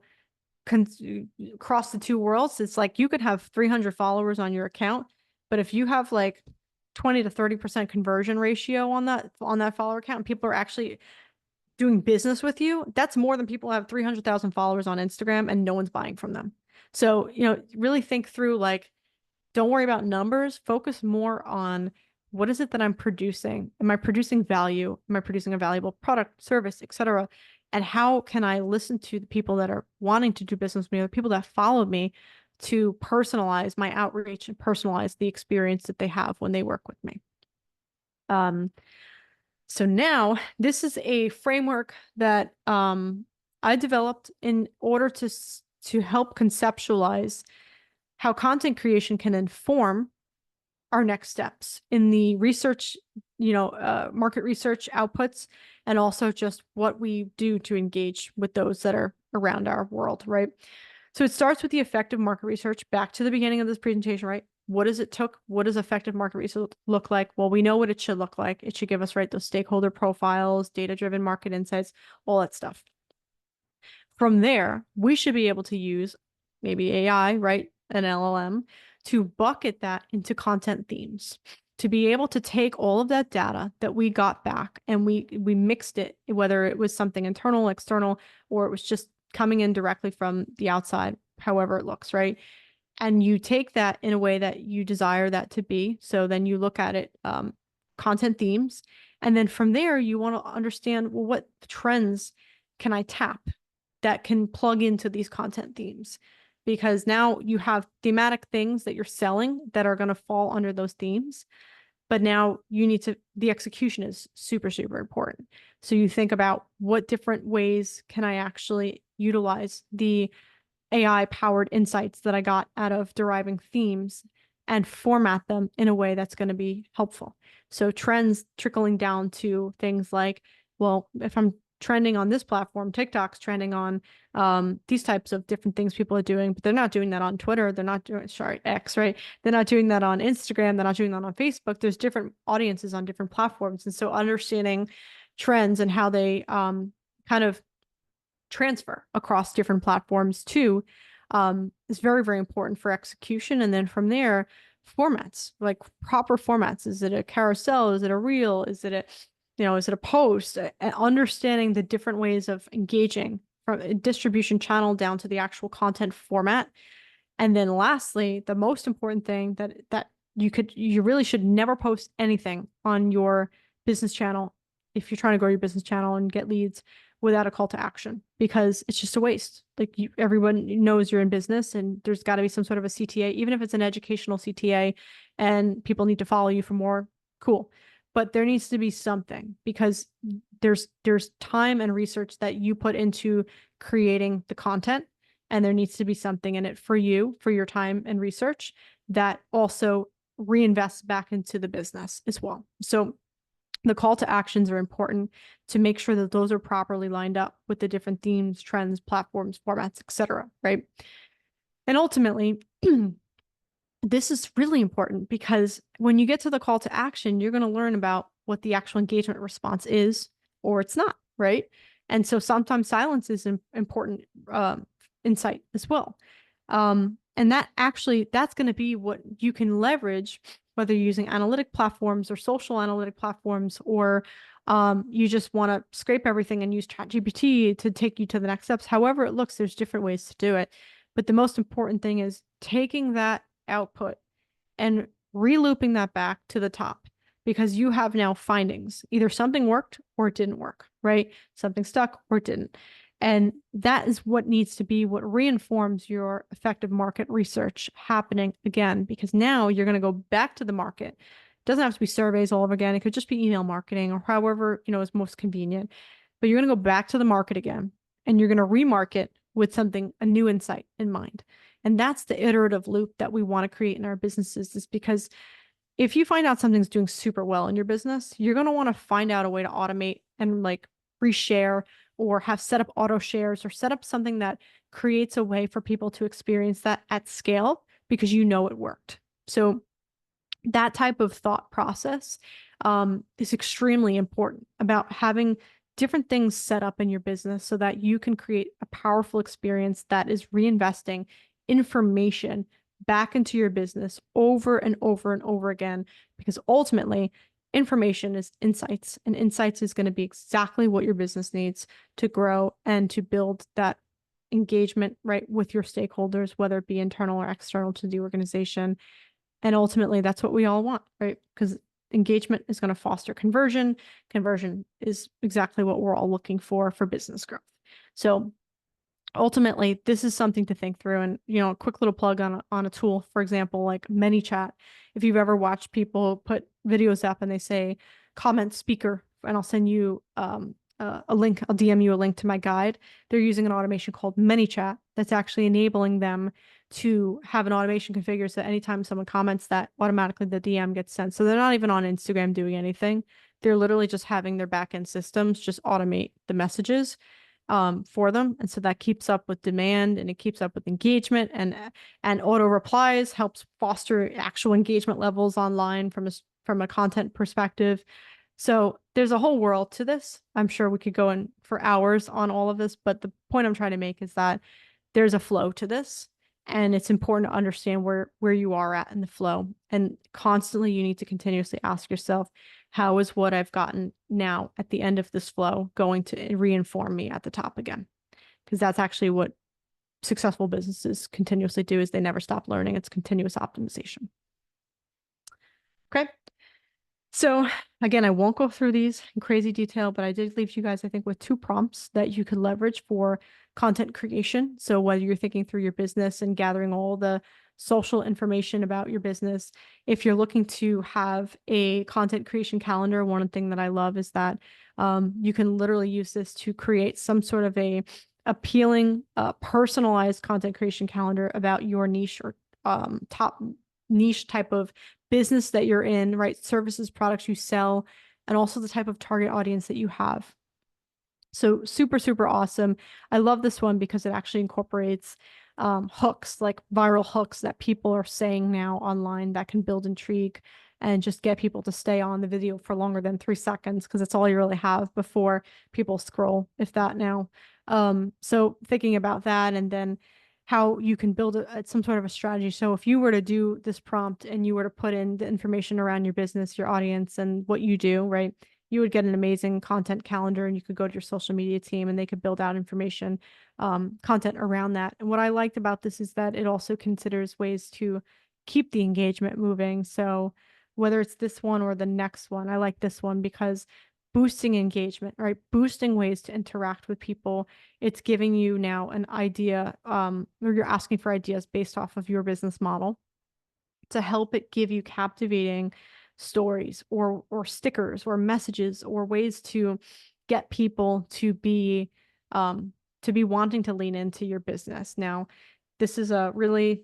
cross the two worlds. It's like you could have 300 followers on your account, but if you have like 20 to 30% conversion ratio on that follower account, and people are actually doing business with you, that's more than people have 300,000 followers on Instagram and no one's buying from them. So, really think through like, don't worry about numbers, focus more on what is it that I'm producing? Am I producing value? Am I producing a valuable product, service, etc.? And how can I listen to the people that are wanting to do business with me, the people that follow me to personalize my outreach and personalize the experience that they have when they work with me? So now this is a framework that I developed in order to help conceptualize how content creation can inform our next steps in the research, market research outputs, and also just what we do to engage with those that are around our world, right? So it starts with the effective market research. Back to the beginning of this presentation, right? What does it took? What does effective market research look like? Well, we know what it should look like. It should give us, right, those stakeholder profiles, data-driven market insights, all that stuff. From there, we should be able to use maybe AI, right? An LLM to bucket that into content themes, to be able to take all of that data that we got back and we mixed it, whether it was something internal, external, or it was just coming in directly from the outside, however it looks, right? And you take that in a way that you desire that to be. So then you look at it, content themes, and then from there you want to understand, well, what trends can I tap that can plug into these content themes? Because now you have thematic things that you're selling that are going to fall under those themes. But now you need to, the execution is super, super important. So you think about what different ways can I actually utilize the AI powered insights that I got out of deriving themes and format them in a way that's going to be helpful. So trends trickling down to things like, well, if I'm trending on this platform, TikTok's trending on these types of different things people are doing, but they're not doing that on Twitter. They're not doing, sorry, X, right? They're not doing that on Instagram. They're not doing that on Facebook. There's different audiences on different platforms. And so understanding trends and how they kind of transfer across different platforms too is very, very important for execution. And then from there, formats, like proper formats. Is it a carousel? Is it a reel? Is it a, is it a post? Understanding the different ways of engaging from a distribution channel down to the actual content format. And then lastly, the most important thing that you really should never post anything on your business channel if you're trying to grow your business channel and get leads without a call to action, because it's just a waste. Like everyone knows you're in business and there's got to be some sort of a CTA, even if it's an educational CTA and people need to follow you for more, cool. But there needs to be something, because there's time and research that you put into creating the content, and there needs to be something in it for you, for your time and research that also reinvests back into the business as well. So the call to actions are important to make sure that those are properly lined up with the different themes, trends, platforms, formats, etc. Right? And ultimately, this is really important, because when you get to the call to action, you're going to learn about what the actual engagement response is, or it's not, right? And so sometimes silence is an important insight as well. And that's going to be what you can leverage, whether you're using analytic platforms or social analytic platforms, or you just want to scrape everything and use ChatGPT to take you to the next steps. However it looks, there's different ways to do it. But the most important thing is taking that output and re-looping that back to the top, because you have now findings. Either something worked or it didn't work, right? Something stuck or it didn't. And that is what needs to be what reinforms your effective market research happening again, because now you're going to go back to the market. It doesn't have to be surveys all over again. It could just be email marketing or however, is most convenient. But you're going to go back to the market again, and you're going to remarket with something, a new insight in mind. And that's the iterative loop that we want to create in our businesses, is because if you find out something's doing super well in your business, you're going to want to find out a way to automate and like reshare, or have set up auto shares, or set up something that creates a way for people to experience that at scale, because it worked. So that type of thought process is extremely important, about having different things set up in your business so that you can create a powerful experience that is reinvesting information back into your business over and over and over again, because ultimately information is insights, and insights is going to be exactly what your business needs to grow and to build that engagement, right, with your stakeholders, whether it be internal or external to the organization. And ultimately, that's what we all want, right? Because engagement is going to foster conversion. Conversion is exactly what we're all looking for business growth. So ultimately, this is something to think through. And, a quick little plug on a tool, for example, like ManyChat. If you've ever watched people put videos up and they say, comment speaker, and I'll send you a link, I'll DM you a link to my guide. They're using an automation called ManyChat that's actually enabling them to have an automation configured so that anytime someone comments, that automatically the DM gets sent. So they're not even on Instagram doing anything. They're literally just having their backend systems just automate the messages for them. And so that keeps up with demand, and it keeps up with engagement, and auto replies helps foster actual engagement levels online from a content perspective. So there's a whole world to this. I'm sure we could go in for hours on all of this, but the point I'm trying to make is that there's a flow to this, and it's important to understand where you are at in the flow. And constantly you need to continuously ask yourself, how is what I've gotten now at the end of this flow going to reinform me at the top again? Because that's actually what successful businesses continuously do, is they never stop learning. It's continuous optimization. Okay. So again, I won't go through these in crazy detail, but I did leave you guys, I think, with 2 prompts that you could leverage for content creation. So whether you're thinking through your business and gathering all the social information about your business, if you're looking to have a content creation calendar, one thing that I love is that you can literally use this to create some sort of a appealing, personalized content creation calendar about your niche or top niche type of business that you're in, right? Services, products you sell, and also the type of target audience that you have. So super, super awesome. I love this one because it actually incorporates hooks, like viral hooks that people are saying now online that can build intrigue and just get people to stay on the video for longer than 3 seconds, because it's all you really have before people scroll, if that now. So thinking about that, and then how you can build some sort of a strategy. So if you were to do this prompt and you were to put in the information around your business, your audience, and what you do, right? You would get an amazing content calendar, and you could go to your social media team and they could build out information, content around that. And what I liked about this is that it also considers ways to keep the engagement moving. So whether it's this one or the next one, I like this one because boosting engagement, right? Boosting ways to interact with people. It's giving you now an idea, or you're asking for ideas based off of your business model to help it give you captivating stories or stickers or messages or ways to get people to be wanting to lean into your business. Now, this is a really,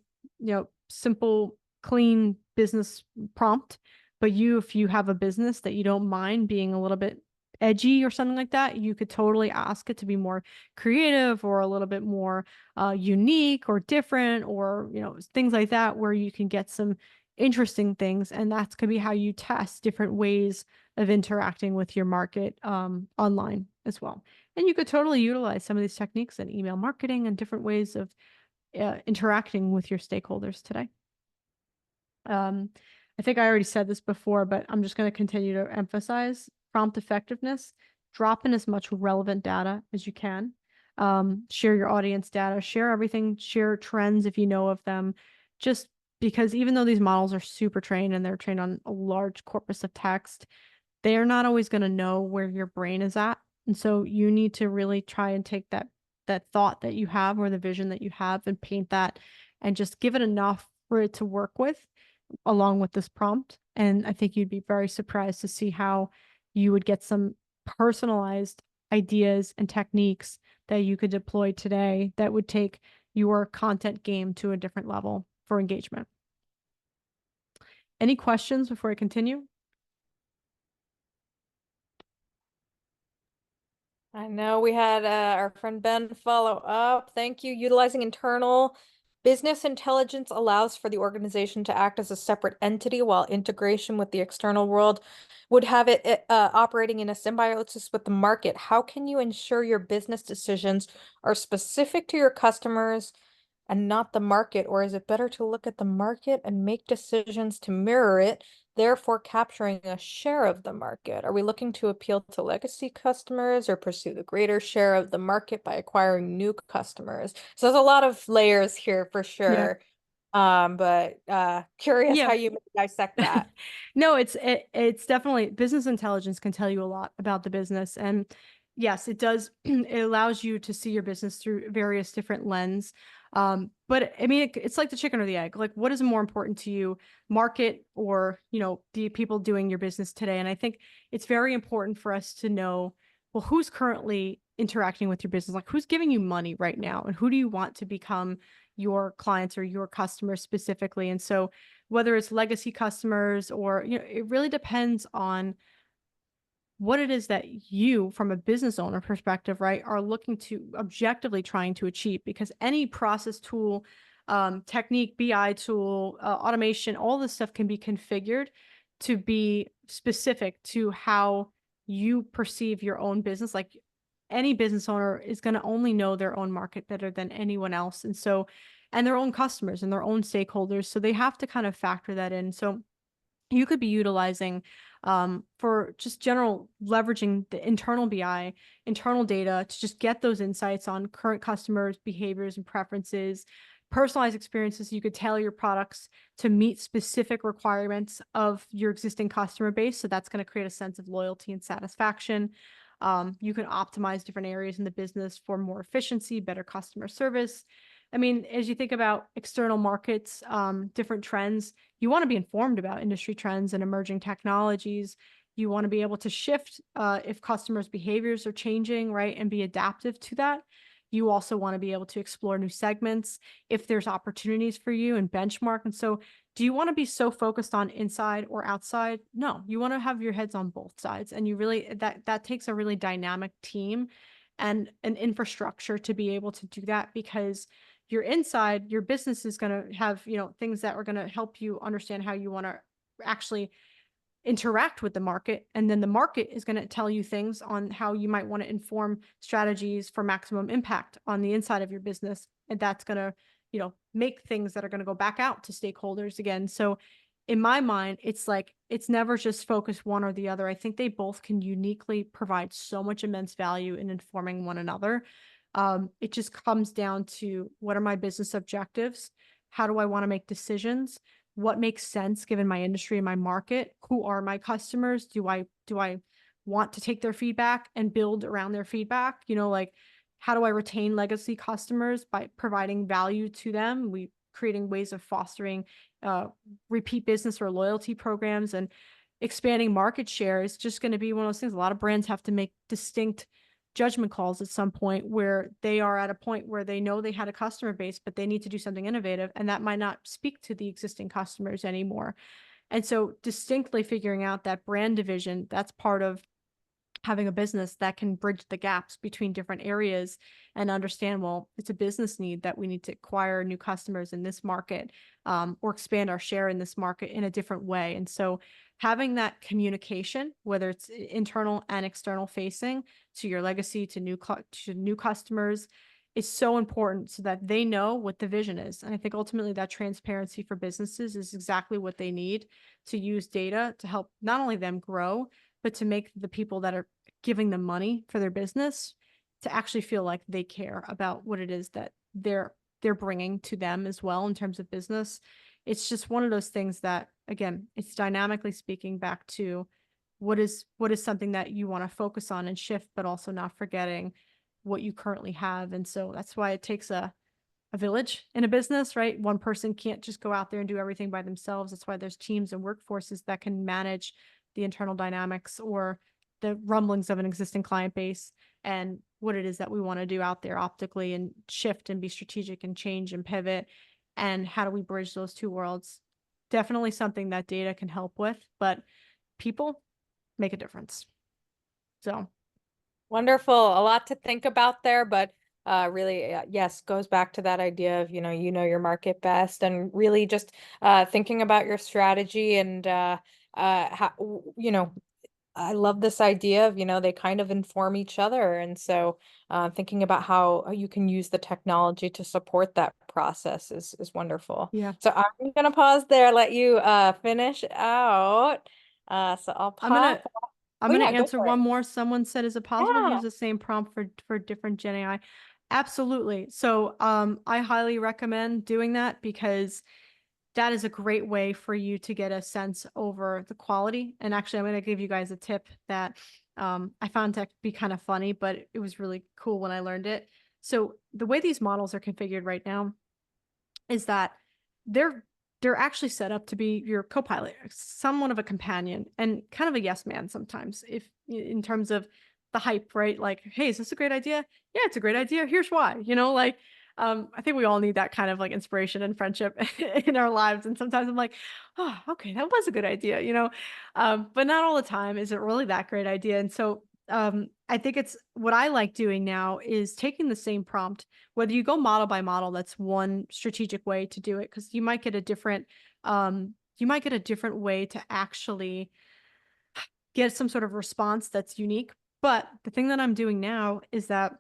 simple, clean business prompt, but if you have a business that you don't mind being a little bit edgy or something like that, you could totally ask it to be more creative or a little bit more unique or different, or things like that, where you can get some interesting things. And that's going to be how you test different ways of interacting with your market online as well. And you could totally utilize some of these techniques in email marketing and different ways of interacting with your stakeholders today. I think I already said this before, but I'm just going to continue to emphasize prompt effectiveness. Drop in as much relevant data as you can. Share your audience data, share everything, share trends if you know of them, just because even though these models are super trained and they're trained on a large corpus of text, they are not always going to know where your brain is at. And so you need to really try and take that thought that you have or the vision that you have and paint that and just give it enough for it to work with along with this prompt. And I think you'd be very surprised to see how you would get some personalized ideas and techniques that you could deploy today that would take your content game to a different level for engagement. Any questions before I continue? I know we had our friend Ben follow up. Thank you. Utilizing internal business intelligence allows for the organization to act as a separate entity, while integration with the external world would have it operating in a symbiosis with the market. How can you ensure your business decisions are specific to your customers and not the market? Or is it better to look at the market and make decisions to mirror it, therefore capturing a share of the market? Are we looking to appeal to legacy customers or pursue the greater share of the market by acquiring new customers? So there's a lot of layers here for Yeah. sure. But curious Yeah. how you dissect that. No, it's definitely, business intelligence can tell you a lot about the business. And yes, it does. It allows you to see your business through various different lens. But I mean, it's like the chicken or the egg. Like, what is more important to you, market or, the people doing your business today? And I think it's very important for us to know, well, who's currently interacting with your business? Like, who's giving you money right now? And who do you want to become your clients or your customers specifically? And so whether it's legacy customers or, it really depends on what it is that you, from a business owner perspective, right, are looking to objectively trying to achieve. Because any process tool, technique, BI tool, automation, all this stuff can be configured to be specific to how you perceive your own business. Like any business owner is going to only know their own market better than anyone else. And so, and their own customers and their own stakeholders. So they have to kind of factor that in. So you could be utilizing for just general leveraging the internal BI, internal data to just get those insights on current customers' behaviors and preferences, personalized experiences. You could tailor your products to meet specific requirements of your existing customer base. So that's going to create a sense of loyalty and satisfaction. You can optimize different areas in the business for more efficiency, better customer service. I mean, as you think about external markets, different trends, you want to be informed about industry trends and emerging technologies. You want to be able to shift if customers' behaviors are changing, right, and be adaptive to that. You also want to be able to explore new segments if there's opportunities for you and benchmark. And so, do you want to be so focused on inside or outside? No, you want to have your heads on both sides. And you really, that takes a really dynamic team and an infrastructure to be able to do that, because your inside, your business is going to have, things that are going to help you understand how you want to actually interact with the market. And then the market is going to tell you things on how you might want to inform strategies for maximum impact on the inside of your business. And that's going to, make things that are going to go back out to stakeholders again. So in my mind, it's like, it's never just focus one or the other. I think they both can uniquely provide so much immense value in informing one another. It just comes down to, what are my business objectives? How do I want to make decisions? What makes sense given my industry and my market? Who are my customers? Do I want to take their feedback and build around their feedback? Like, how do I retain legacy customers by providing value to them? We creating ways of fostering repeat business or loyalty programs, and expanding market share is just going to be one of those things. A lot of brands have to make distinct judgment calls at some point where they are at a point where they know they had a customer base, but they need to do something innovative, and that might not speak to the existing customers anymore. And so distinctly figuring out that brand division, that's part of having a business that can bridge the gaps between different areas and understand, well, it's a business need that we need to acquire new customers in this market, or expand our share in this market in a different way. And so having that communication, whether it's internal and external facing to your legacy, to new customers, is so important so that they know what the vision is. And I think ultimately that transparency for businesses is exactly what they need to use data to help not only them grow, but to make the people that are giving them money for their business to actually feel like they care about what it is that they're bringing to them as well in terms of business. It's just one of those things that, again, it's dynamically speaking back to what is something that you want to focus on and shift, but also not forgetting what you currently have. And so that's why it takes a village in a business, right? One person can't just go out there and do everything by themselves. That's why there's teams and workforces that can manage the internal dynamics or the rumblings of an existing client base and what it is that we want to do out there optically, and shift and be strategic and change and pivot. And how do we bridge those two worlds? Definitely something that data can help with, but people make a difference. So Wonderful. A lot to think about there, but really, yes, goes back to that idea of, your market best, and really just thinking about your strategy and how, I love this idea of, they kind of inform each other. And so thinking about how you can use the technology to support that process is wonderful. yeah, So I'm going to pause there, let you finish out. So I'll I'm gonna pop. I'm Oh gonna yeah, go answer for it. one more. Someone said, is it possible to Yeah. use the same prompt for different Gen AI? Absolutely. So I highly recommend doing that, because that is a great way for you to get a sense over the quality. And actually, I'm going to give you guys a tip that I found to be kind of funny, but it was really cool when I learned it. So the way these models are configured right now is that they're actually set up to be your co-pilot, somewhat of a companion, and kind of a yes man sometimes, if in terms of the hype, right? Like, hey, is this a great idea? Yeah, it's a great idea. Here's why. I think we all need that kind of like inspiration and friendship in our lives. And sometimes I'm like, oh, okay, that was a good idea, but not all the time is it really that great idea. And so I think it's what I like doing now is taking the same prompt, whether you go model by model, that's one strategic way to do it, because you might get a different way to actually get some sort of response that's unique. But the thing that I'm doing now is that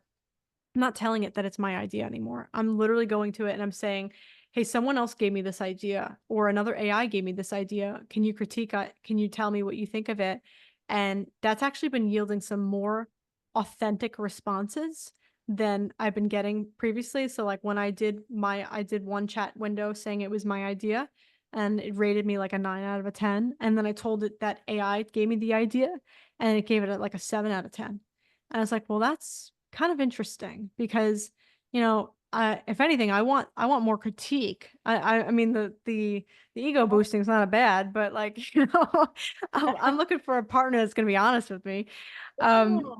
I'm not telling it that it's my idea anymore. I'm literally going to it and I'm saying, hey, someone else gave me this idea, or another AI gave me this idea. Can you critique it? Can you tell me what you think of it? And that's actually been yielding some more authentic responses than I've been getting previously. So like when I did one chat window saying it was my idea, and it rated me like a 9 out of a 10. And then I told it that AI gave me the idea, and it gave it like a 7 out of 10. And I was like, well, that's kind of interesting because, if anything, I want more critique. I mean, the ego boosting is not a bad, but like, I'm looking for a partner that's going to be honest with me. Um, Yeah.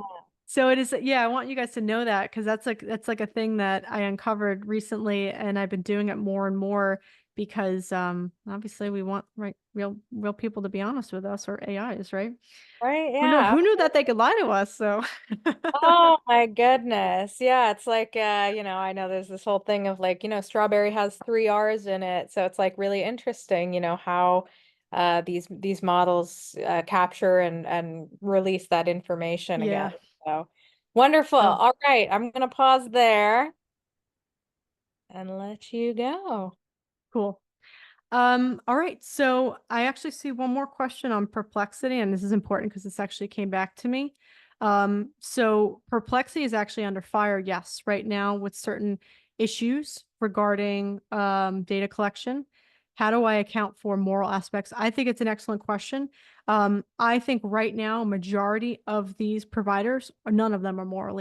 so it is, yeah, I want you guys to know that, because that's like a thing that I uncovered recently, and I've been doing it more and more because obviously we want real people to be honest with us, or AIs, right? Right, Who know yeah. who knew that they could lie to us? So Oh my goodness. Yeah, it's like I know there's this whole thing of like, strawberry has three R's in it. So it's like really interesting, how these models capture and release that information again. yeah. So wonderful. So All right, I'm gonna pause there and let you go. cool. All right. So I actually see one more question on perplexity, and this is important because this actually came back to me. So perplexity is actually under fire, yes, right now with certain issues regarding data collection. How do I account for moral aspects? I think it's an excellent question. I think right now, majority of these providers, none of them are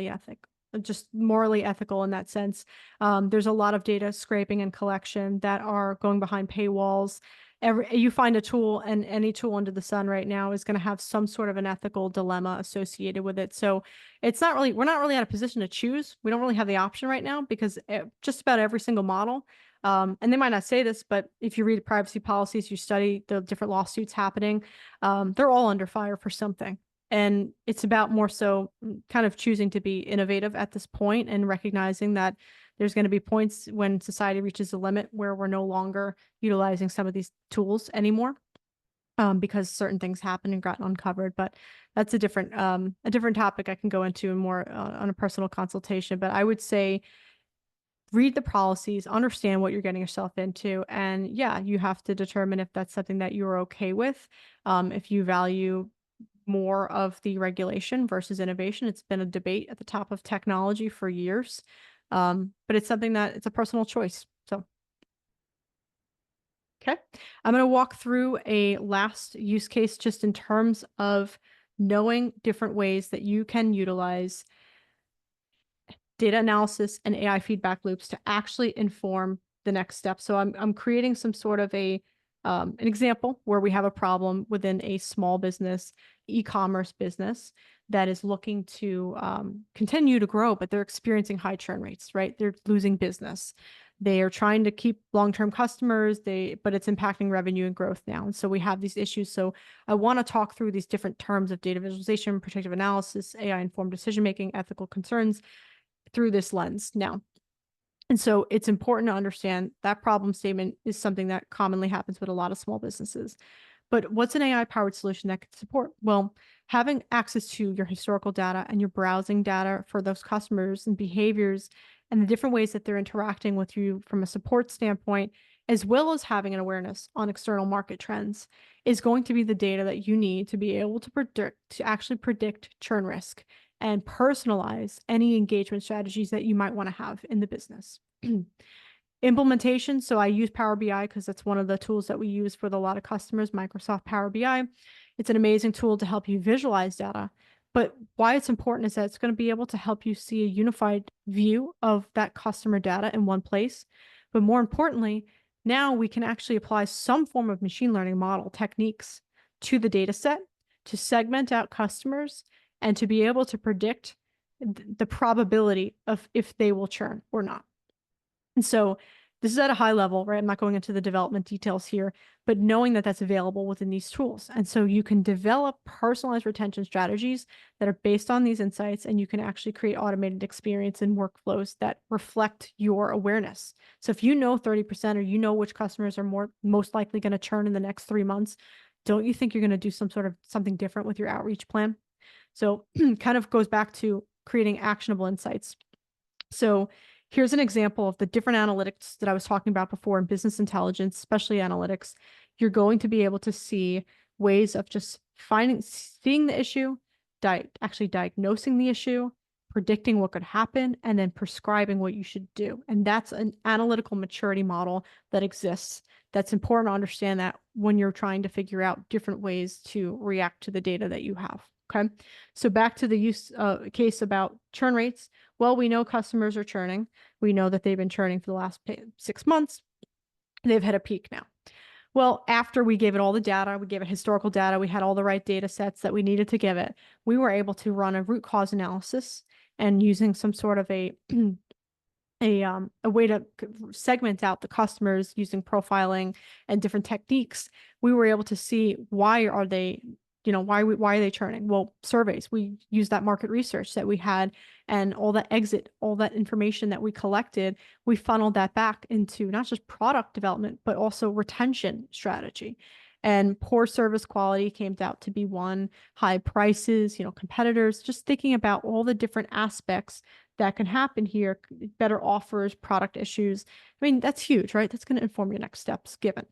just morally ethical in that sense. There's a lot of data scraping and collection that are going behind paywalls. You find a tool, and any tool under the sun right now is going to have some sort of an ethical dilemma associated with it. So we're not really at a position to choose. We don't really have the option right now because just about every single model, and they might not say this, but if you read privacy policies, you study the different lawsuits happening, they're all under fire for something. And it's about more so kind of choosing to be innovative at this point and recognizing that there's going to be points when society reaches a limit where we're no longer utilizing some of these tools anymore, because certain things happen and got uncovered. But that's a different topic I can go into more on a personal consultation. But I would say read the policies, understand what you're getting yourself into, and yeah, you have to determine if that's something that you're okay with. If you value more of the regulation versus innovation. It's been a debate at the top of technology for years. But it's something that it's a personal choice. So, okay. I'm going to walk through a last use case just in terms of knowing different ways that you can utilize data analysis and AI feedback loops to actually inform the next step. So I'm creating some sort of an example where we have a problem within a small business, e-commerce business that is looking to continue to grow, but they're experiencing high churn rates, right? They're losing business. They are trying to keep long-term customers, but it's impacting revenue and growth now. And so we have these issues. So I want to talk through these different terms of data visualization, predictive analysis, AI-informed decision-making, ethical concerns through this lens now. And so it's important to understand that problem statement is something that commonly happens with a lot of small businesses. But what's an AI-powered solution that could support? Well, having access to your historical data and your browsing data for those customers and behaviors and the different ways that they're interacting with you from a support standpoint, as well as having an awareness on external market trends, is going to be the data that you need to be able to actually predict churn risk and personalize any engagement strategies that you might want to have in the business. Implementation. So I use Power BI because that's one of the tools that we use for a lot of customers, Microsoft Power BI. It's an amazing tool to help you visualize data. But why it's important is that it's going to be able to help you see a unified view of that customer data in one place. But more importantly, now we can actually apply some form of machine learning model techniques to the data set to segment out customers and to be able to predict the probability of if they will churn or not. And so this is at a high level, right? I'm not going into the development details here, but knowing that that's available within these tools. And so you can develop personalized retention strategies that are based on these insights, and you can actually create automated experience and workflows that reflect your awareness. So if you know 30% or you know which customers are most likely going to churn in the next 3 months, don't you think you're going to do something different with your outreach plan? So kind of goes back to creating actionable insights. So here's an example of the different analytics that I was talking about before in business intelligence, especially analytics. You're going to be able to see ways of just seeing the issue, actually diagnosing the issue, predicting what could happen, and then prescribing what you should do. And that's an analytical maturity model that exists. That's important to understand that when you're trying to figure out different ways to react to the data that you have. Okay. So back to the case about churn rates. Well, we know customers are churning. We know that they've been churning for the last 6 months. They've hit a peak now. Well, after we gave it all the data, we gave it historical data, we had all the right data sets that we needed to give it, we were able to run a root cause analysis, and using some sort of a way to segment out the customers using profiling and different techniques, we were able to see why are they churning? Well, surveys. We used that market research that we had and all that information that we collected, we funneled that back into not just product development, but also retention strategy. And poor service quality came out to be one, high prices, competitors, just thinking about all the different aspects that can happen here, better offers, product issues. I mean, that's huge, right? That's going to inform your next steps given.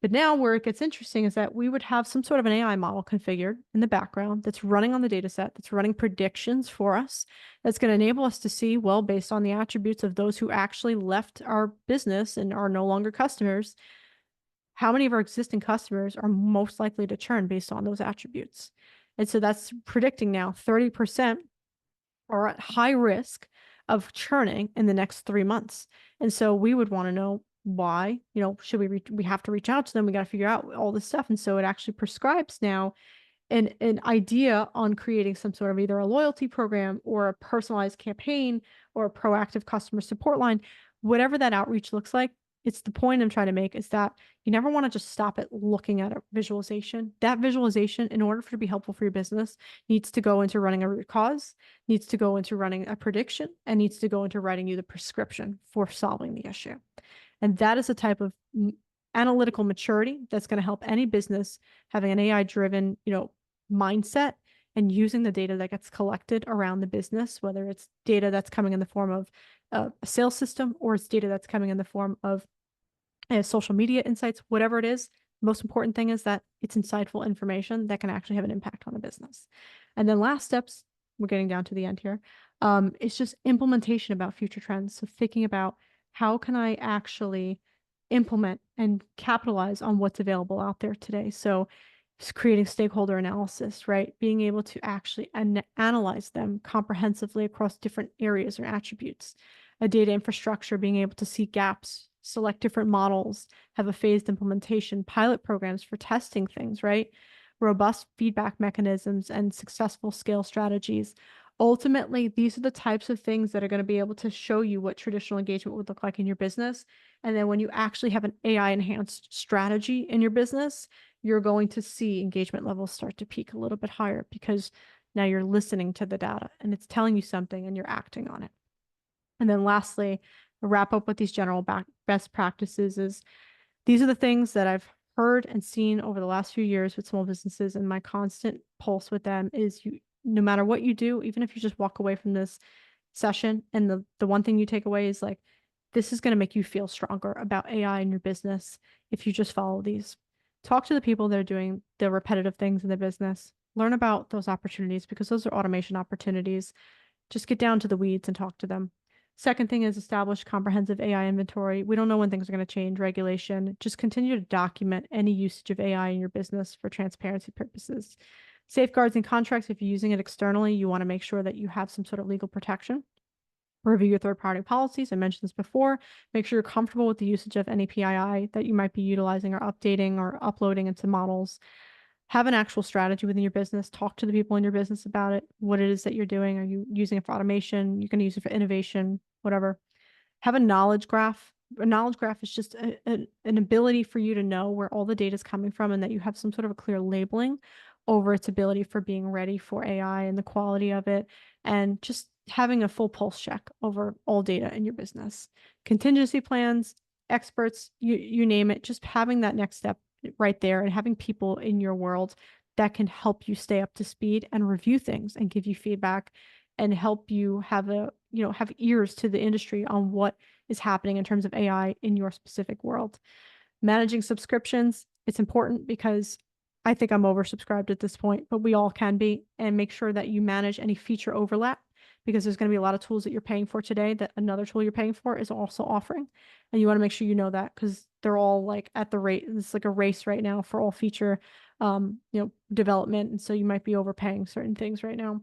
But now where it gets interesting is that we would have some sort of an AI model configured in the background that's running on the data set, that's running predictions for us, that's going to enable us to see, well, based on the attributes of those who actually left our business and are no longer customers, how many of our existing customers are most likely to churn based on those attributes. And so that's predicting now 30% are at high risk of churning in the next 3 months. And so we would want to know why, should we have to reach out to them. We got to figure out all this stuff. And so it actually prescribes now an idea on creating some sort of either a loyalty program or a personalized campaign or a proactive customer support line, whatever that outreach looks like. It's the point I'm trying to make is that you never want to just stop at looking at a visualization. That visualization, in order for it to be helpful for your business, needs to go into running a root cause, needs to go into running a prediction, and needs to go into writing you the prescription for solving the issue. And that is a type of analytical maturity that's going to help any business having an AI-driven, mindset and using the data that gets collected around the business, whether it's data that's coming in the form of a sales system or it's data that's coming in the form of social media insights, whatever it is. Most important thing is that it's insightful information that can actually have an impact on the business. And then last steps, we're getting down to the end here. It's just implementation about future trends. So thinking about how can I actually implement and capitalize on what's available out there today. So just creating stakeholder analysis, right? Being able to actually analyze them comprehensively across different areas or attributes. A data infrastructure, being able to see gaps, select different models, have a phased implementation, pilot programs for testing things, right? Robust feedback mechanisms and successful scale strategies. Ultimately, these are the types of things that are going to be able to show you what traditional engagement would look like in your business. And then when you actually have an AI enhanced strategy in your business, you're going to see engagement levels start to peak a little bit higher because now you're listening to the data and it's telling you something and you're acting on it. And then lastly, wrap up with these general best practices is these are the things that I've heard and seen over the last few years with small businesses, and my constant pulse with them is no matter what you do, even if you just walk away from this session and the one thing you take away is like, this is going to make you feel stronger about AI in your business if you just follow these. Talk to the people that are doing the repetitive things in the business. Learn about those opportunities because those are automation opportunities. Just get down to the weeds and talk to them. Second thing is establish comprehensive AI inventory. We don't know when things are going to change, regulation. Just continue to document any usage of AI in your business for transparency purposes. Safeguards and contracts, if you're using it externally, you want to make sure that you have some sort of legal protection. Review your third-party policies. I mentioned this before. Make sure you're comfortable with the usage of any PII that you might be utilizing or updating or uploading into models. Have an actual strategy within your business. Talk to the people in your business about it, what it is that you're doing. Are you using it for automation? You're going to use it for innovation, whatever. Have a knowledge graph. A knowledge graph is just an ability for you to know where all the data is coming from and that you have some sort of a clear labeling over its ability for being ready for AI and the quality of it, and just having a full pulse check over all data in your business. Contingency plans, experts, you name it, just having that next step right there, and having people in your world that can help you stay up to speed and review things and give you feedback and help you have have ears to the industry on what is happening in terms of AI in your specific world. Managing subscriptions, it's important because I think I'm oversubscribed at this point, but we all can be, and make sure that you manage any feature overlap because there's going to be a lot of tools that you're paying for today that another tool you're paying for is also offering. And you want to make sure you know that because they're all like at the rate, it's like a race right now for all feature development. And so you might be overpaying certain things right now.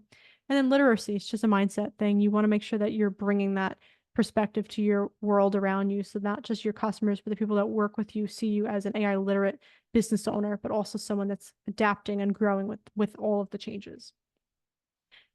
And then literacy, it's just a mindset thing. You want to make sure that you're bringing that perspective to your world around you. So not just your customers, but the people that work with you see you as an AI literate business owner, but also someone that's adapting and growing with all of the changes.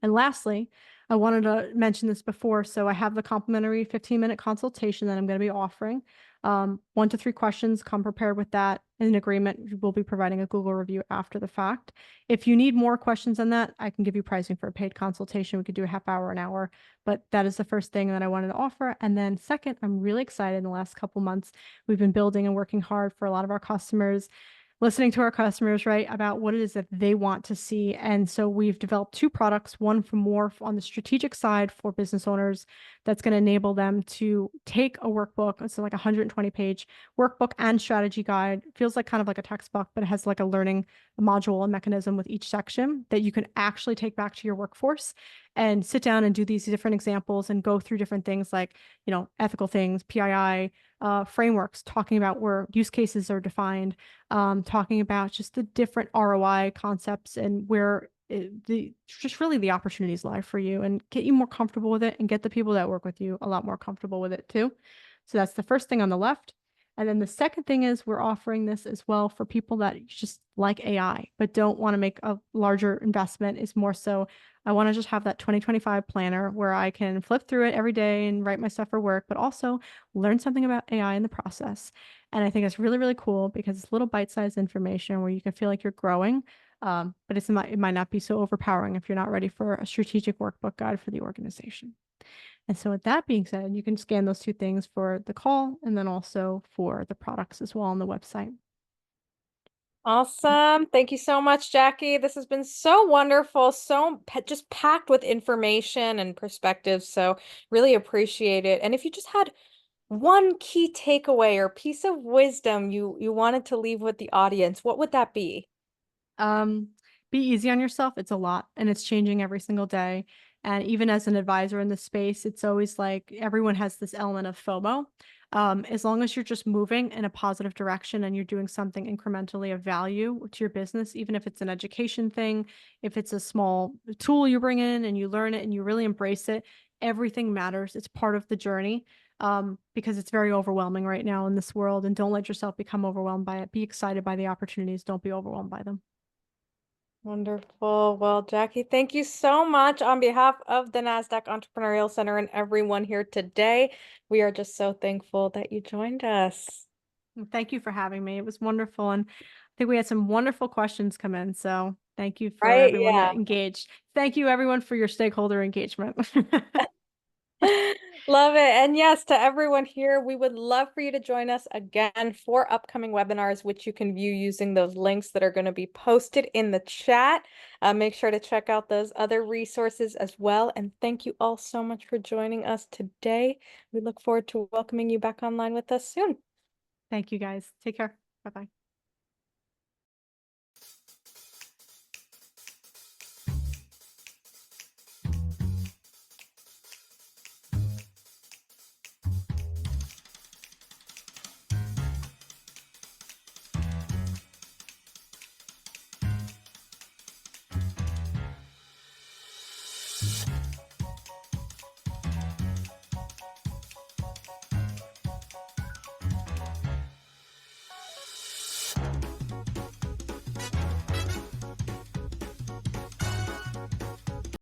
And lastly, I wanted to mention this before. So I have the complimentary 15-minute consultation that I'm going to be offering. 1 to 3 questions, come prepared with that. In agreement, we'll be providing a Google review after the fact. If you need more questions on that, I can give you pricing for a paid consultation. We could do a half hour, an hour, but that is the first thing that I wanted to offer. And then second, I'm really excited. In the last couple months, we've been building and working hard for a lot of our customers, listening to our customers, right, about what it is that they want to see. And so we've developed 2 products, one for more on the strategic side for business owners that's going to enable them to take a workbook. It's like a 120-page workbook and strategy guide. It feels like kind of like a textbook, but it has like a learning module and mechanism with each section that you can actually take back to your workforce and sit down and do these different examples and go through different things like, ethical things, PII, frameworks, talking about where use cases are defined, talking about just the different ROI concepts and where just really the opportunities lie for you, and get you more comfortable with it and get the people that work with you a lot more comfortable with it too. So that's the first thing on the left. And then the second thing is we're offering this as well for people that just like AI, but don't want to make a larger investment. Is more so, I want to just have that 2025 planner where I can flip through it every day and write my stuff for work, but also learn something about AI in the process. And I think it's really, really cool because it's little bite-sized information where you can feel like you're growing. But it might not be so overpowering if you're not ready for a strategic workbook guide for the organization. And so with that being said, you can scan those 2 things for the call and then also for the products as well on the website. Awesome. Thank you so much, Jackie. This has been so wonderful, so just packed with information and perspective. So really appreciate it. And if you just had one key takeaway or piece of wisdom you wanted to leave with the audience, what would that be? Um, be easy on yourself. It's a lot and it's changing every single day. And even as an advisor in this space, it's always like everyone has this element of FOMO. As long as you're just moving in a positive direction and you're doing something incrementally of value to your business, even if it's an education thing, if it's a small tool you bring in and you learn it and you really embrace it, everything matters. It's part of the journey. Because it's very overwhelming right now in this world, and don't let yourself become overwhelmed by it. Be excited by the opportunities. Don't be overwhelmed by them. Wonderful. Well, Jackie, thank you so much on behalf of the NASDAQ Entrepreneurial Center and everyone here today. We are just so thankful that you joined us. Well, thank you for having me. It was wonderful. And I think we had some wonderful questions come in. So thank you for Right? everyone Yeah. that engaged. Thank you, everyone, for your stakeholder engagement. Love it. And yes, to everyone here, we would love for you to join us again for upcoming webinars, which you can view using those links that are going to be posted in the chat. Make sure to check out those other resources as well. And thank you all so much for joining us today. We look forward to welcoming you back online with us soon. Thank you, guys. Take care. Bye-bye.